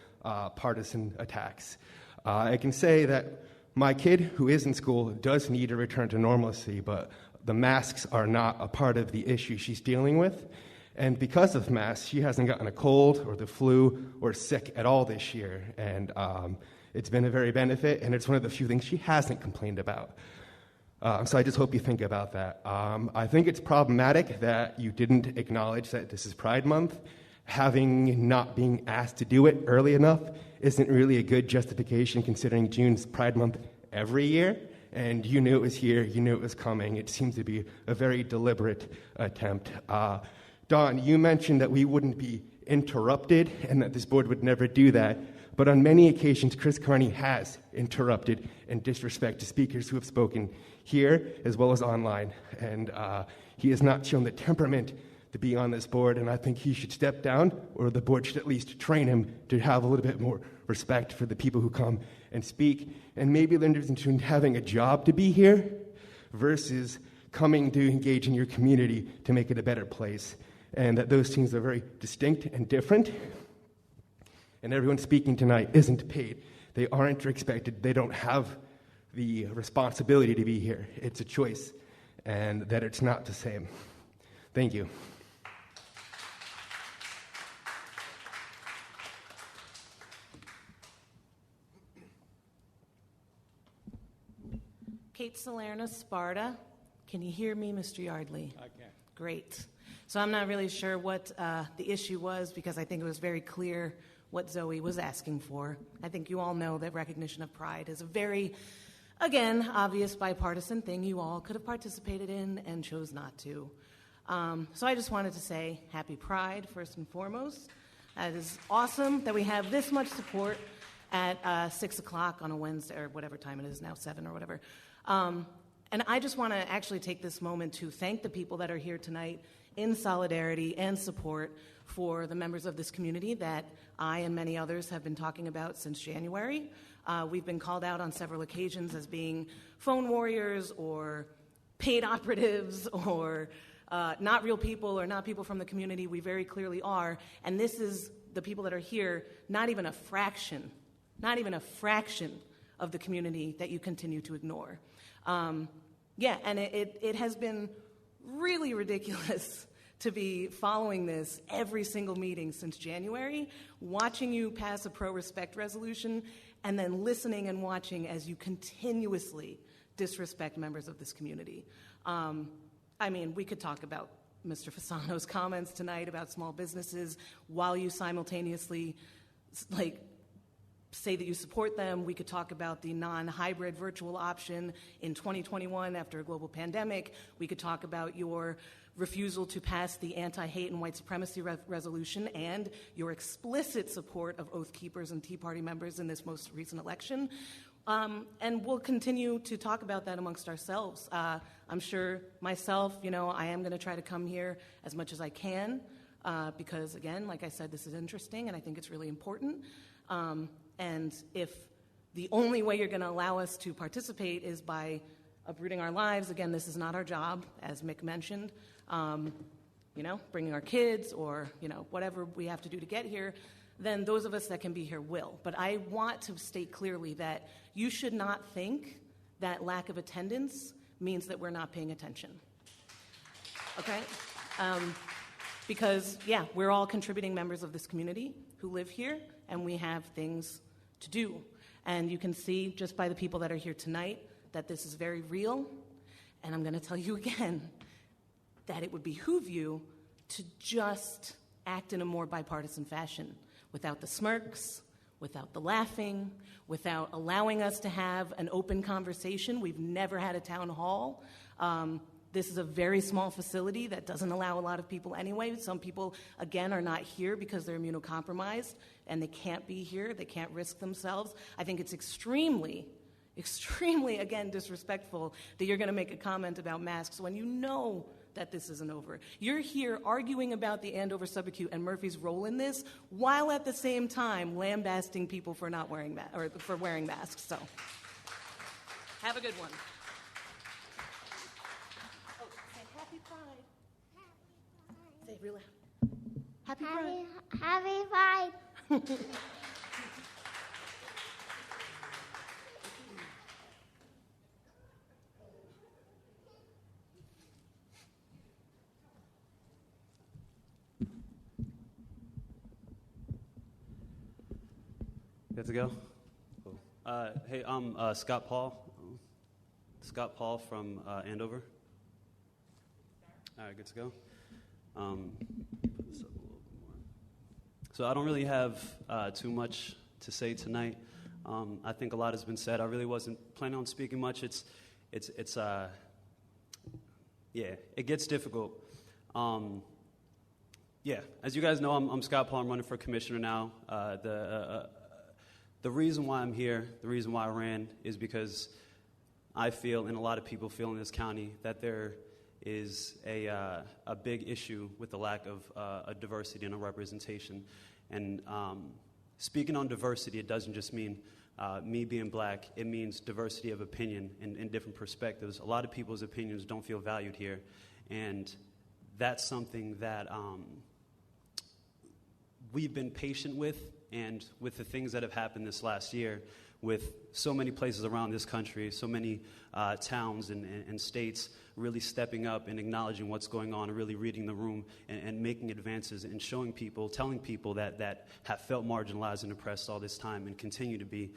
partisan attacks. I can say that my kid, who is in school, does need a return to normalcy, but the masks are not a part of the issue she's dealing with. And because of masks, she hasn't gotten a cold or the flu or sick at all this year. And it's been a very benefit, and it's one of the few things she hasn't complained about. So I just hope you think about that. I think it's problematic that you didn't acknowledge that this is Pride Month. Having not being asked to do it early enough isn't really a good justification, considering June's Pride Month every year. And you knew it was here, you knew it was coming. It seems to be a very deliberate attempt. Dawn, you mentioned that we wouldn't be interrupted and that this board would never do that. But on many occasions, Chris Carney has interrupted and disrespected speakers who have spoken here as well as online. And he has not shown the temperament to be on this board, and I think he should step down, or the board should at least train him to have a little bit more respect for the people who come and speak, and maybe learn between having a job to be here versus coming to engage in your community to make it a better place. And that those things are very distinct and different. And everyone speaking tonight isn't paid. They aren't expected. They don't have the responsibility to be here. It's a choice, and that it's not the same. Thank you. Kate Salerno, Sparta. Can you hear me, Mr. Yardley? I can. Great. So I'm not really sure what the issue was, because I think it was very clear what Zoe was asking for. I think you all know that recognition of Pride is a very, again, obvious bipartisan thing you all could have participated in and chose not to. So I just wanted to say happy Pride, first and foremost. It is awesome that we have this much support at 6 o'clock on a Wednesday, or whatever time it is now, 7 or whatever. And I just want to actually take this moment to thank the people that are here tonight in solidarity and support for the members of this community that I and many others have been talking about since January. We've been called out on several occasions as being phone warriors or paid operatives or not real people or not people from the community. We very clearly are. And this is the people that are here, not even a fraction of the community that you continue to ignore. And it has been really ridiculous to be following this every single meeting since January, watching you pass a pro-respect resolution, and then listening and watching as you continuously disrespect members of this community. We could talk about Mr. Fasano's comments tonight about small businesses while you simultaneously, say that you support them. We could talk about the non-hybrid virtual option in 2021 after a global pandemic. We could talk about your refusal to pass the anti-hate and white supremacy resolution and your explicit support of Oath Keepers and Tea Party members in this most recent election. And we'll continue to talk about that amongst ourselves. I'm sure myself, I am going to try to come here as much as I can because, again, like I said, this is interesting and I think it's really important. And if the only way you're going to allow us to participate is by uprooting our lives, again, this is not our job, as Mick mentioned, bringing our kids or, whatever we have to do to get here, then those of us that can be here will. But I want to state clearly that you should not think that lack of attendance means that we're not paying attention. Okay? Because, we're all contributing members of this community who live here, and we have things to do. And you can see just by the people that are here tonight that this is very real. And I'm going to tell you again that it would behoove you to just act in a more bipartisan fashion without the smirks, without the laughing, without allowing us to have an open conversation. We've never had a town hall. This is a very small facility that doesn't allow a lot of people anyway. Some people, again, are not here because they're immunocompromised and they can't be here. They can't risk themselves. I think it's extremely, again, disrespectful that you're going to make a comment about masks when you know that this isn't over. You're here arguing about the Andover subacute and Murphy's role in this, while at the same time lambasting people for not wearing for wearing masks. So, have a good one. Oh, say Happy Pride. Say it real loud. Happy Pride. Happy Pride. Good to go? Cool. Hey, I'm Scott Paul. Scott Paul from Andover. All right, good to go. Put this up a little bit more. So I don't really have too much to say tonight. I think a lot has been said. I really wasn't planning on speaking much. It gets difficult. As you guys know, I'm Scott Paul. I'm running for commissioner now. The reason why I'm here, the reason why I ran, is because I feel, and a lot of people feel in this county, that there is a big issue with the lack of a diversity and a representation. And speaking on diversity, it doesn't just mean me being black. It means diversity of opinion and different perspectives. A lot of people's opinions don't feel valued here. And that's something that we've been patient with. And with the things that have happened this last year, with so many places around this country, so many towns and states really stepping up and acknowledging what's going on, and really reading the room and making advances and showing people, telling people that have felt marginalized and oppressed all this time and continue to be,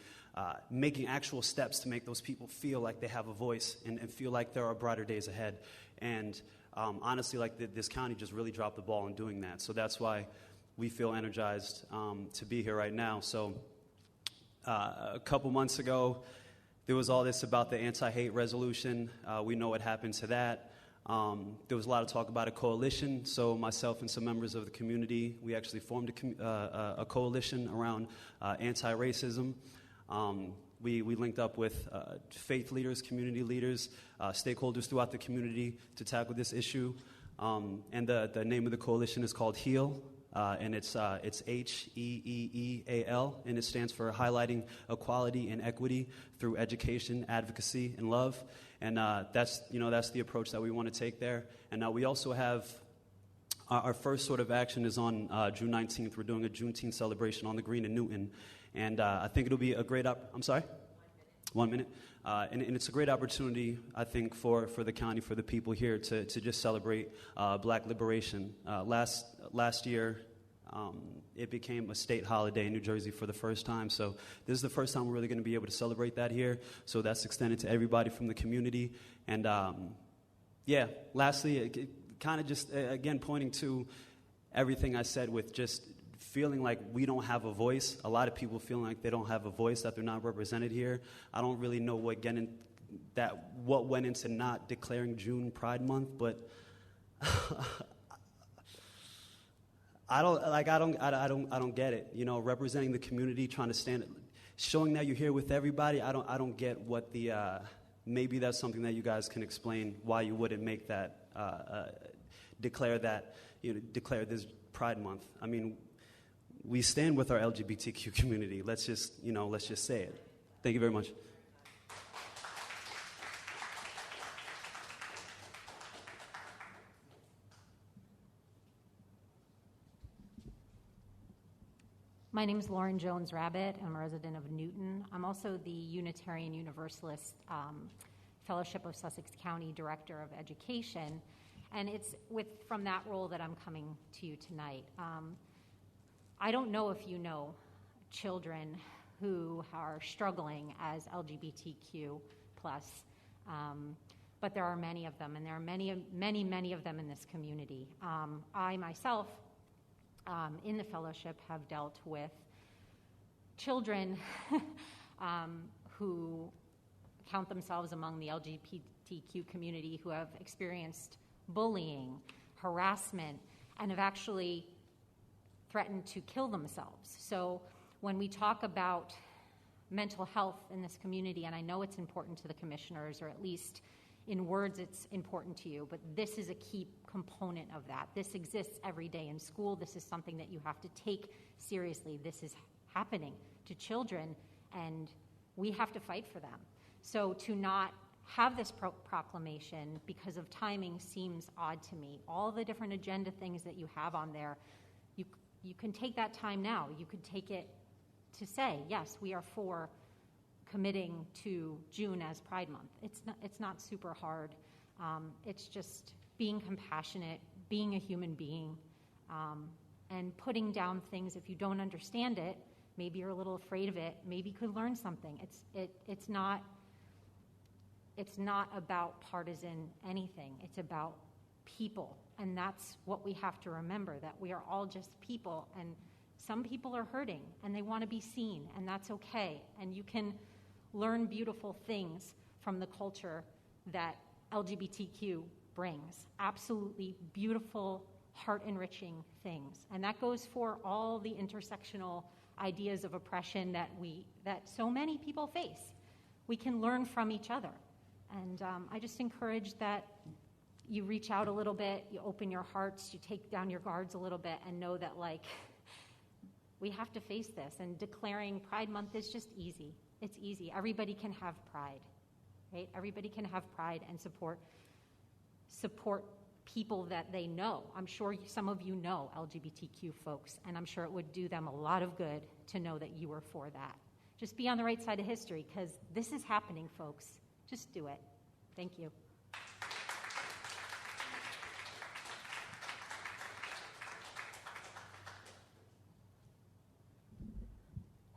making actual steps to make those people feel like they have a voice and feel like there are brighter days ahead. And honestly, this county just really dropped the ball in doing that. So that's why we feel energized to be here right now. So a couple months ago, there was all this about the anti-hate resolution. We know what happened to that. There was a lot of talk about a coalition. So myself and some members of the community, we actually formed a coalition around anti-racism. We linked up with faith leaders, community leaders, stakeholders throughout the community to tackle this issue. And the name of the coalition is called HEAL. And it's HEEEAL, and it stands for Highlighting Equality and Equity Through Education, Advocacy, and Love. And that's the approach that we want to take there. And we also have our first sort of action is on June 19th. We're doing a Juneteenth celebration on the Green in Newton, and I think it'll be a great I'm sorry. 1 minute. And it's a great opportunity, I think, for the county, for the people here to just celebrate black liberation. Last year, it became a state holiday in New Jersey for the first time. So this is the first time we're really going to be able to celebrate that here. So that's extended to everybody from the community. And lastly, it kind of just, again, pointing to everything I said with just feeling like we don't have a voice. A lot of people feeling like they don't have a voice, that they're not represented here. I don't really know what went into not declaring June Pride Month, but I don't get it. You know, representing the community, trying to stand, showing that you're here with everybody. I don't get what the maybe that's something that you guys can explain why you wouldn't make that declare this Pride Month. I mean, we stand with our LGBTQ community. Let's just say it. Thank you very much. My name is Lauren Jones-Rabbit. I'm a resident of Newton. I'm also the Unitarian Universalist Fellowship of Sussex County Director of Education, and it's from that role that I'm coming to you tonight. I don't know if you know children who are struggling as LGBTQ+, but there are many of them, and there are many of them in this community. I myself, in the fellowship, have dealt with children who count themselves among the LGBTQ community who have experienced bullying, harassment, and have actually threatened to kill themselves. So when we talk about mental health in this community, and I know it's important to the commissioners, or at least in words it's important to you, but this is a key component of that. This exists every day in school. This is something that you have to take seriously. This is happening to children, and we have to fight for them. So to not have this proclamation because of timing seems odd to me. All the different agenda things that you have on there, you can take that time now. You could take it to say, yes, we are for committing to June as Pride Month. It's not super hard. It's just being compassionate, being a human being, and putting down things. If you don't understand it, maybe you're a little afraid of it, maybe you could learn something. It's not about partisan anything. It's about people, and that's what we have to remember, that we are all just people, and some people are hurting, and they want to be seen, and that's okay. And you can learn beautiful things from the culture that LGBTQ brings. Absolutely beautiful, heart-enriching things. And that goes for all the intersectional ideas of oppression that so many people face. We can learn from each other. And I just encourage that you reach out a little bit, you open your hearts, you take down your guards a little bit, and know that, we have to face this. And declaring Pride Month is just easy. It's easy. Everybody can have pride, right? Everybody can have pride and support people that they know. I'm sure some of you know LGBTQ folks, and I'm sure it would do them a lot of good to know that you were for that. Just be on the right side of history, because this is happening, folks. Just do it. Thank you.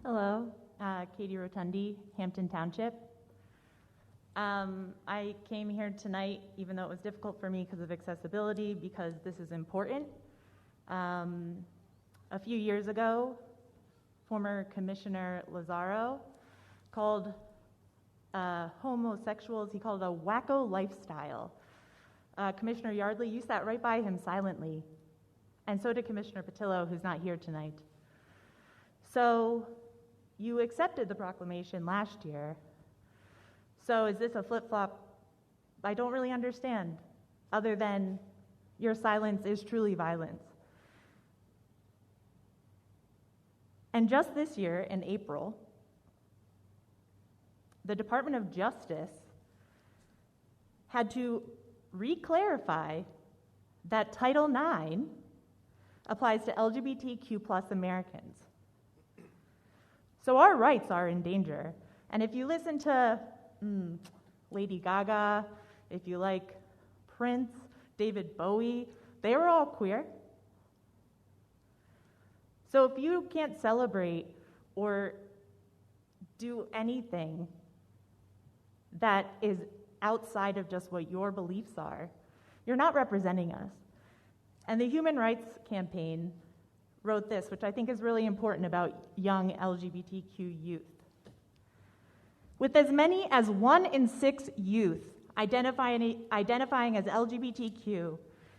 Hello, Katie Rotundi, Hampton Township. I came here tonight, even though it was difficult for me because of accessibility, because this is important. A few years ago, former Commissioner Lazaro called homosexuals, he called it a wacko lifestyle. Commissioner Yardley, you sat right by him silently, and so did Commissioner Patillo, who's not here tonight. So you accepted the proclamation last year. So is this a flip-flop? I don't really understand, other than your silence is truly violence. And just this year, in April, the Department of Justice had to re-clarify that Title IX applies to LGBTQ plus Americans. So our rights are in danger. And if you listen to Lady Gaga, if you like Prince, David Bowie, they were all queer. So if you can't celebrate or do anything that is outside of just what your beliefs are, you're not representing us. And the Human Rights Campaign wrote this, which I think is really important about young LGBTQ youth. With as many as 1 in 6 youth identifying as LGBTQ,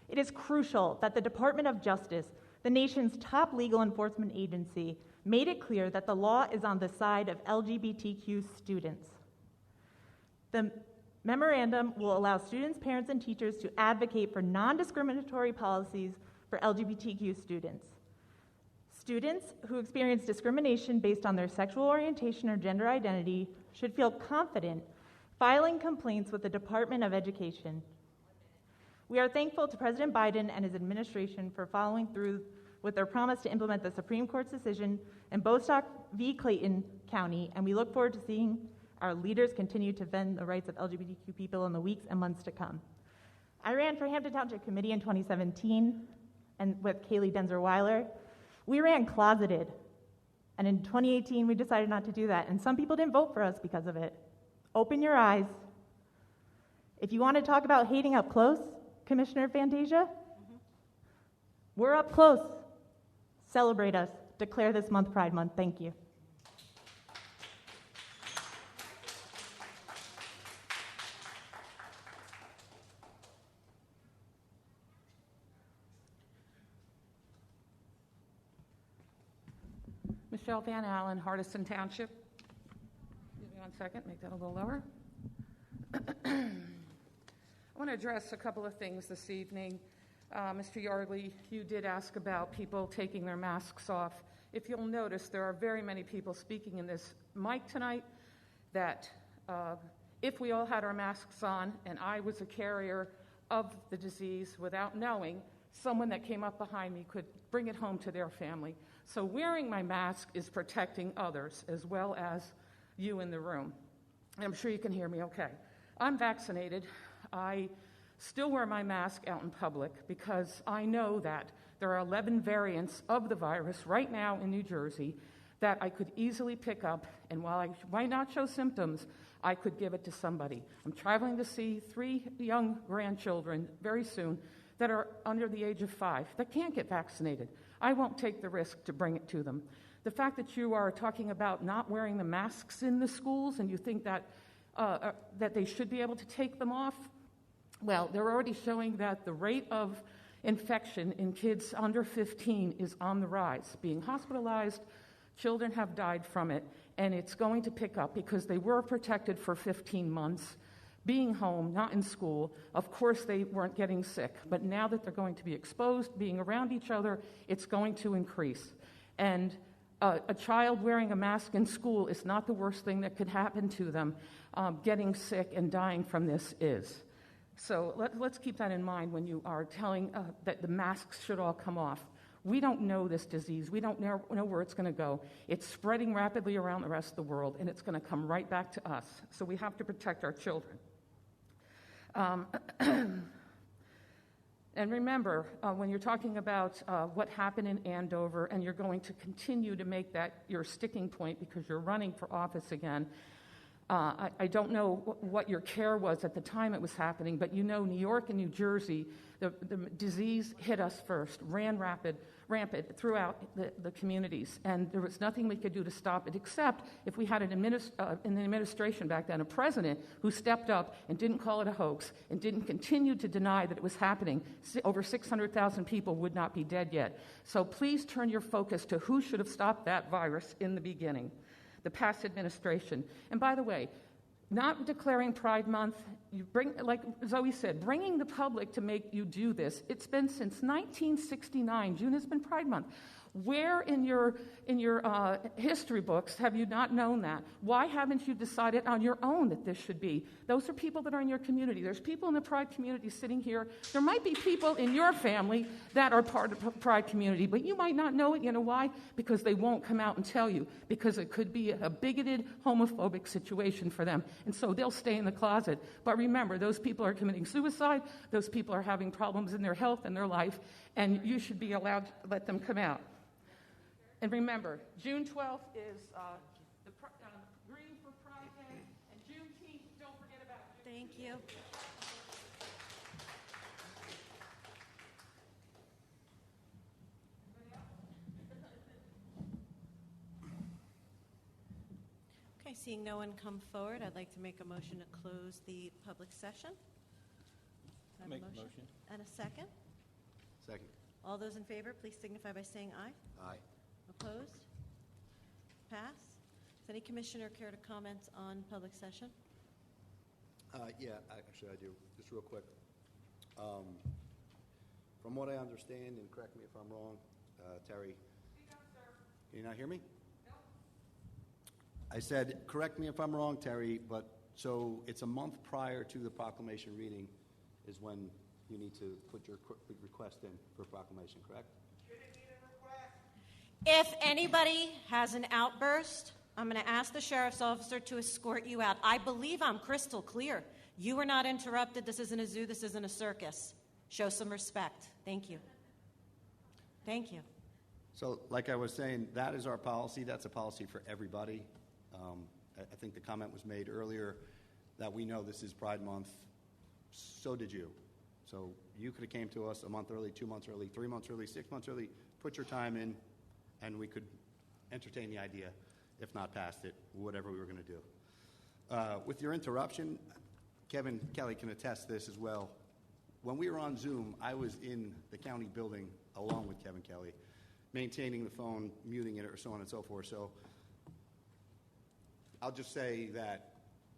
it is crucial that the Department of Justice, the nation's top legal enforcement agency, made it clear that the law is on the side of LGBTQ students. The memorandum will allow students, parents, and teachers to advocate for non-discriminatory policies for LGBTQ students. Students who experience discrimination based on their sexual orientation or gender identity should feel confident filing complaints with the Department of Education. We are thankful to President Biden and his administration for following through with their promise to implement the Supreme Court's decision in Bostock v. Clayton County, and we look forward to seeing our leaders continue to defend the rights of LGBTQ people in the weeks and months to come. I ran for Hampton Township Committee in 2017 and with Kaylee Denzer-Weiler. We ran closeted, and in 2018 we decided not to do that, and some people didn't vote for us because of it. Open your eyes. If you want to talk about hating up close, Commissioner Fantasia, we're up close. Celebrate us. Declare this month Pride Month. Thank you. Michelle Van Allen, Hardison Township. Give me 1 second, make that a little lower. I want to address a couple of things this evening. Mr. Yardley, you did ask about people taking their masks off. If you'll notice, there are very many people speaking in this mic tonight that if we all had our masks on and I was a carrier of the disease without knowing, someone that came up behind me could bring it home to their family. So wearing my mask is protecting others as well as you in the room. I'm sure you can hear me okay. I'm vaccinated. I still wear my mask out in public because I know that there are 11 variants of the virus right now in New Jersey that I could easily pick up, and while I might not show symptoms, I could give it to somebody. I'm traveling to see 3 young grandchildren very soon that are under the age of 5 that can't get vaccinated. I won't take the risk to bring it to them. The fact that you are talking about not wearing the masks in the schools and you think that that they should be able to take them off, well, they're already showing that the rate of infection in kids under 15 is on the rise. Being hospitalized, children have died from it, and it's going to pick up because they were protected for 15 months. Being home, not in school, of course they weren't getting sick, but now that they're going to be exposed, being around each other, it's going to increase. And a child wearing a mask in school is not the worst thing that could happen to them. Getting sick and dying from this is. So let's keep that in mind when you are telling that the masks should all come off. We don't know this disease. We don't know where it's going to go. It's spreading rapidly around the rest of the world, and it's going to come right back to us. So we have to protect our children. And remember, when you're talking about what happened in Andover, and you're going to continue to make that your sticking point because you're running for office again, I don't know what your care was at the time it was happening, but you know New York and New Jersey, the disease hit us first, ran rampant throughout the communities, and there was nothing we could do to stop it except if we had in the administration back then a president who stepped up and didn't call it a hoax and didn't continue to deny that it was happening. Over 600,000 people would not be dead yet. So please turn your focus to who should have stopped that virus in the beginning. The past administration. And by the way, not declaring Pride Month, you bring, like Zoe said, bringing the public to make you do this. It's been since 1969. June has been Pride Month. Where in your history books have you not known that? Why haven't you decided on your own that this should be? Those are people that are in your community. There's people in the Pride community sitting here. There might be people in your family that are part of the Pride community, but you might not know it. You know why? Because they won't come out and tell you, because it could be a bigoted, homophobic situation for them. And so they'll stay in the closet. But remember, those people are committing suicide. Those people are having problems in their health and their life, and you should be allowed to let them come out. And remember, June 12th is the Green for Pride Day, and Juneteenth, don't forget about it. Thank you. Okay, seeing no one come forward, I'd like to make a motion to close the public session. Can I have Make a the motion. And a second? Second. All those in favor, please signify by saying aye. Aye. Opposed? Pass. Does any commissioner care to comment on public session? Yeah, actually I do. Just real quick. From what I understand, and correct me if I'm wrong, Terry. Can you not hear me? No. I said, correct me if I'm wrong, Terry, but so it's a month prior to the proclamation reading is when you need to put your request in for proclamation, correct? If anybody has an outburst, I'm going to ask the sheriff's officer to escort you out. I believe I'm crystal clear. You were not interrupted. This isn't a zoo. This isn't a circus. Show some respect. Thank you. Thank you. So, like I was saying, that is our policy. That's a policy for everybody. I think the comment was made earlier that we know this is Pride Month. So did you. So you could have came to us a month early, 2 months early, 3 months early, 6 months early, put your time in, and we could entertain the idea, if not past it, whatever we were going to do. With your interruption, Kevin Kelly can attest this as well. When we were on Zoom, I was in the county building along with Kevin Kelly. maintaining the phone, muting it, or so on and so forth. So I'll just say that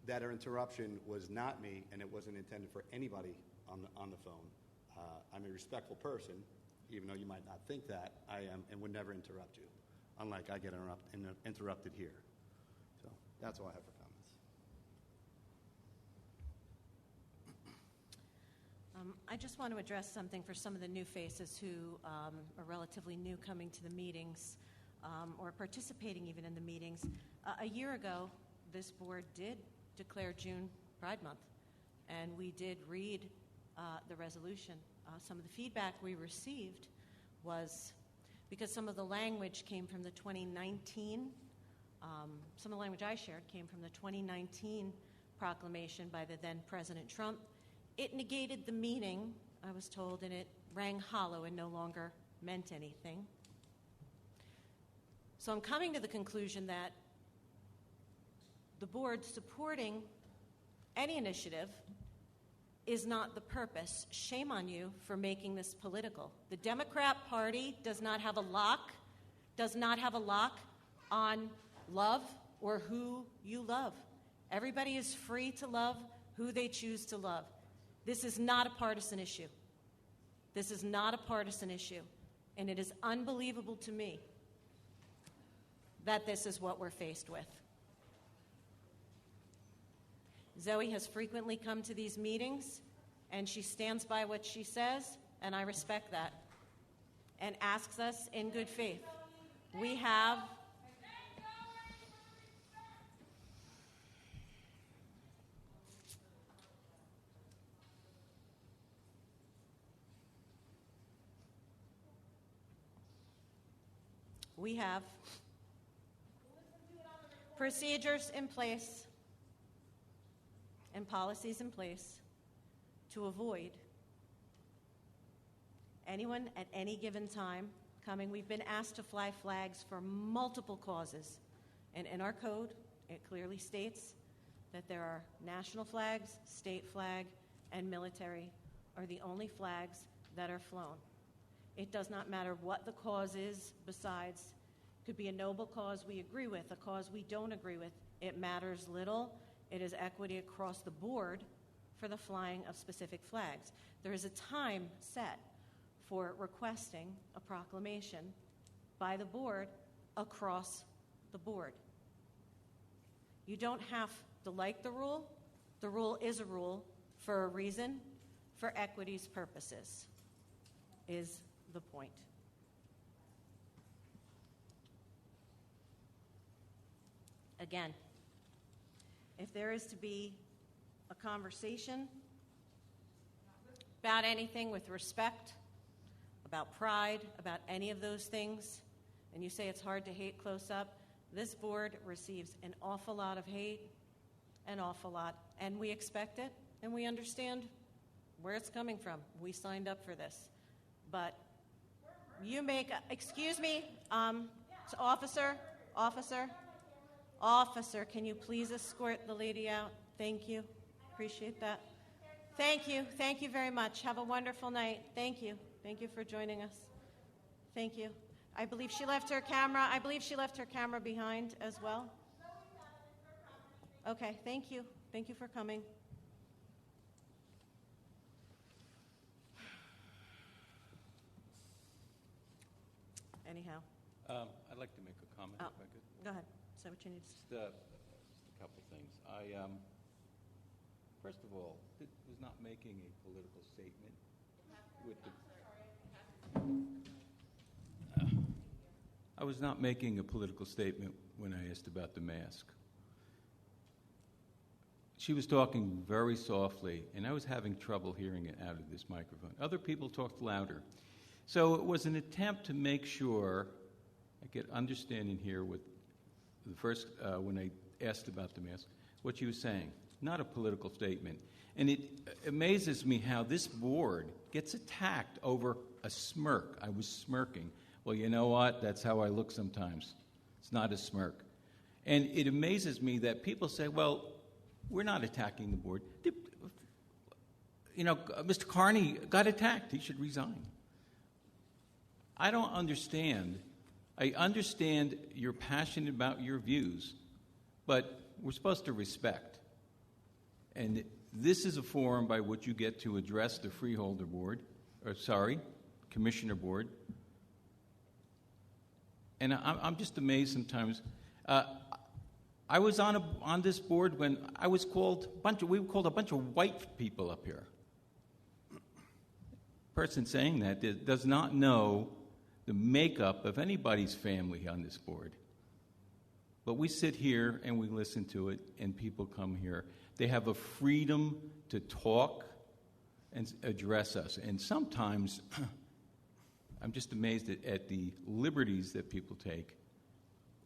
interruption was not me, and it wasn't intended for anybody on the phone. I'm a respectful person, even though you might not think that. I am, and would never interrupt you, unlike I get interrupted here. So that's all I have for comments. I just want to address something for some of the new faces who are relatively new coming to the meetings or participating even in the meetings. A year ago, this board did declare June Pride Month, and we did read the resolution. Some of the feedback we received was because some of the language came from the 2019, some of the language I shared came from the 2019 proclamation by the then President Trump. It negated the meaning, I was told, and it rang hollow and no longer meant anything. So I'm coming to the conclusion that the board supporting any initiative is not the purpose. Shame on you for making this political. The Democrat Party does not have a lock on love or who you love. Everybody is free to love who they choose to love. This is not a partisan issue. This is not a partisan issue. And it is unbelievable to me that this is what we're faced with. Zoe has frequently come to these meetings, and she stands by what she says, and I respect that, and asks us in good faith. We have procedures in place and policies in place to avoid anyone at any given time coming. We've been asked to fly flags for multiple causes, and in our code, it clearly states that there are national flags, state flag, and military are the only flags that are flown. It does not matter what the cause is besides. It could be a noble cause we agree with, a cause we don't agree with. It matters little. It is equity across the board for the flying of specific flags. There is a time set for requesting a proclamation by the board across the board. You don't have to like the rule. The rule is a rule for a reason, for equity's purposes, is the point. Again, if there is to be a conversation about anything with respect, about pride, about any of those things, and you say it's hard to hate close up, this board receives an awful lot of hate, an awful lot, and we expect it, and we understand where it's coming from. We signed up for this. But you make, excuse me, officer, can you please escort the lady out? Thank you. Appreciate that. Thank you very much. Have a wonderful night. Thank you for joining us. Thank you. I believe she left her camera behind as well. Okay, thank you for coming. Anyhow. I'd like to make a comment if I could. Go ahead. Say what you need to say. Just a couple things. First of all, it was not making a political statement with I was not making a political statement when I asked about the mask. She was talking very softly, and I was having trouble hearing it out of this microphone. Other people talked louder. So it was an attempt to make sure I get understanding here with the first, when I asked about the mask, what she was saying. Not a political statement. And it amazes me how this board gets attacked over a smirk. I was smirking. Well, you know what? That's how I look sometimes. It's not a smirk. And it amazes me that people say, well, we're not attacking the board. You know, Mr. Carney got attacked. He should resign. I don't understand I understand you're passionate about your views, but we're supposed to respect. And this is a forum by which you get to address the Freeholder Board, Commissioner Board. And I'm just amazed sometimes. I was on this board when I was we were called a bunch of white people up here. The person saying that does not know the makeup of anybody's family on this board. But we sit here and we listen to it, and people come here. They have a freedom to talk and address us. And sometimes I'm just amazed at the liberties that people take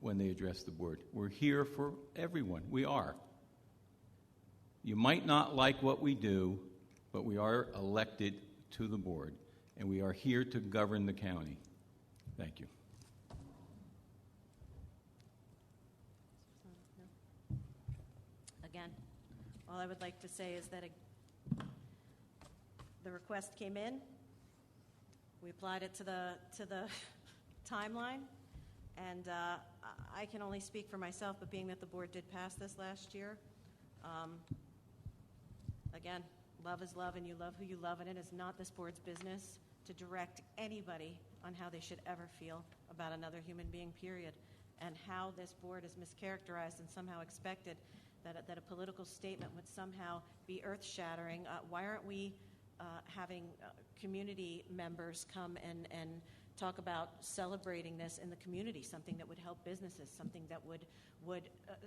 when they address the board. We're here for everyone. We are. You might not like what we do, but we are elected to the board, and we are here to govern the county. Thank you. Again, all I would like to say is that the request came in. We applied it to the timeline, and I can only speak for myself, but being that the board did pass this last year, again, love is love, and you love who you love, and it is not this board's business to direct anybody on how they should ever feel about another human being, period, and how this board is mischaracterized and somehow expected that a political statement would somehow be earth-shattering. Why aren't we having community members come and talk about celebrating this in the community, something that would help businesses, something that would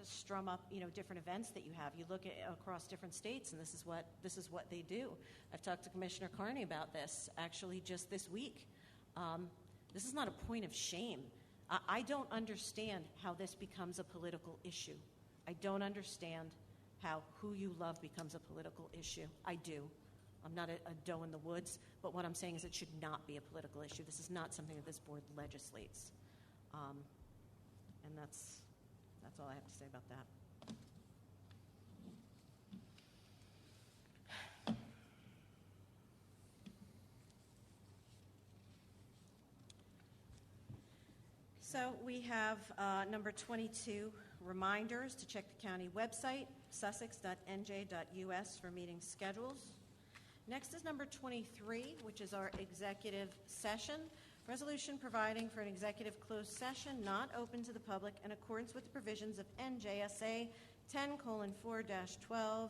strum up different events that you have. You look across different states, and this is what they do. I've talked to Commissioner Carney about this actually just this week. This is not a point of shame. I don't understand how this becomes a political issue. I don't understand how who you love becomes a political issue. I do. I'm not a doe in the woods, but what I'm saying is it should not be a political issue. This is not something that this board legislates. And that's all I have to say about that. So we have number 22, reminders to check the county website, sussex.nj.us for meeting schedules. Next is number 23, which is our executive session. Resolution providing for an executive closed session not open to the public in accordance with the provisions of NJSA 10:4-12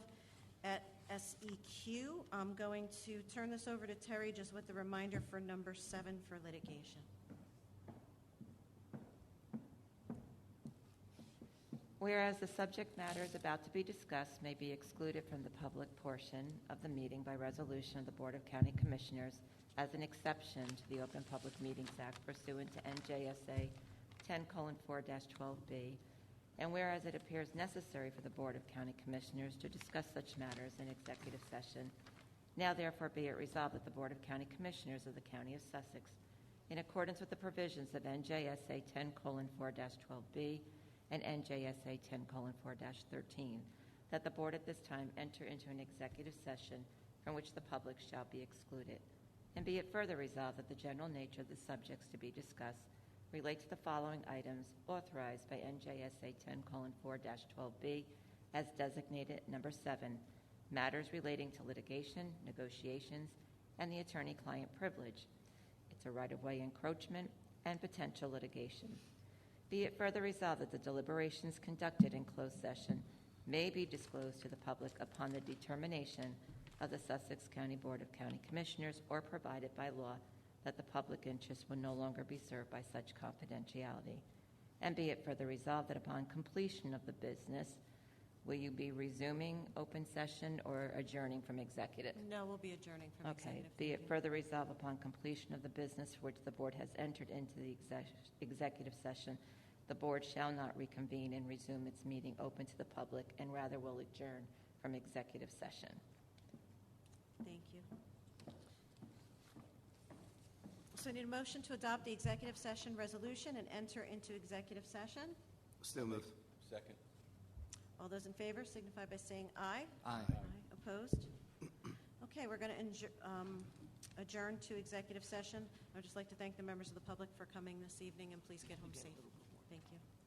at SEQ. I'm going to turn this over to Terry just with the reminder for number 7 for litigation. Whereas the subject matters about to be discussed may be excluded from the public portion of the meeting by resolution of the Board of County Commissioners as an exception to the Open Public Meetings Act pursuant to NJSA 10:4-12B, and whereas it appears necessary for the Board of County Commissioners to discuss such matters in executive session, now therefore be it resolved that the Board of County Commissioners of the County of Sussex, in accordance with the provisions of NJSA 10:4-12B and NJSA 10:4-13, that the Board at this time enter into an executive session from which the public shall be excluded. And be it further resolved that the general nature of the subjects to be discussed relate to the following items authorized by NJSA 10:4-12B as designated number 7, matters relating to litigation, negotiations, and the attorney-client privilege. It's a right-of-way encroachment and potential litigation. Be it further resolved that the deliberations conducted in closed session may be disclosed to the public upon the determination of the Sussex County Board of County Commissioners or provided by law that the public interest will no longer be served by such confidentiality. And be it further resolved that upon completion of the business, will you be resuming open session or adjourning from executive? No, we'll be adjourning from executive. Okay. Be it further resolved upon completion of the business for which the board has entered into the executive session, the board shall not reconvene and resume its meeting open to the public, and rather will adjourn from executive session. Thank you. So I need a motion to adopt the executive session resolution and enter into executive session. Still moved. Second. All those in favor signify by saying aye. Aye. Opposed? Okay, we're going to adjourn to executive session. I would just like to thank the members of the public for coming this evening, and please get home safe. Thank you.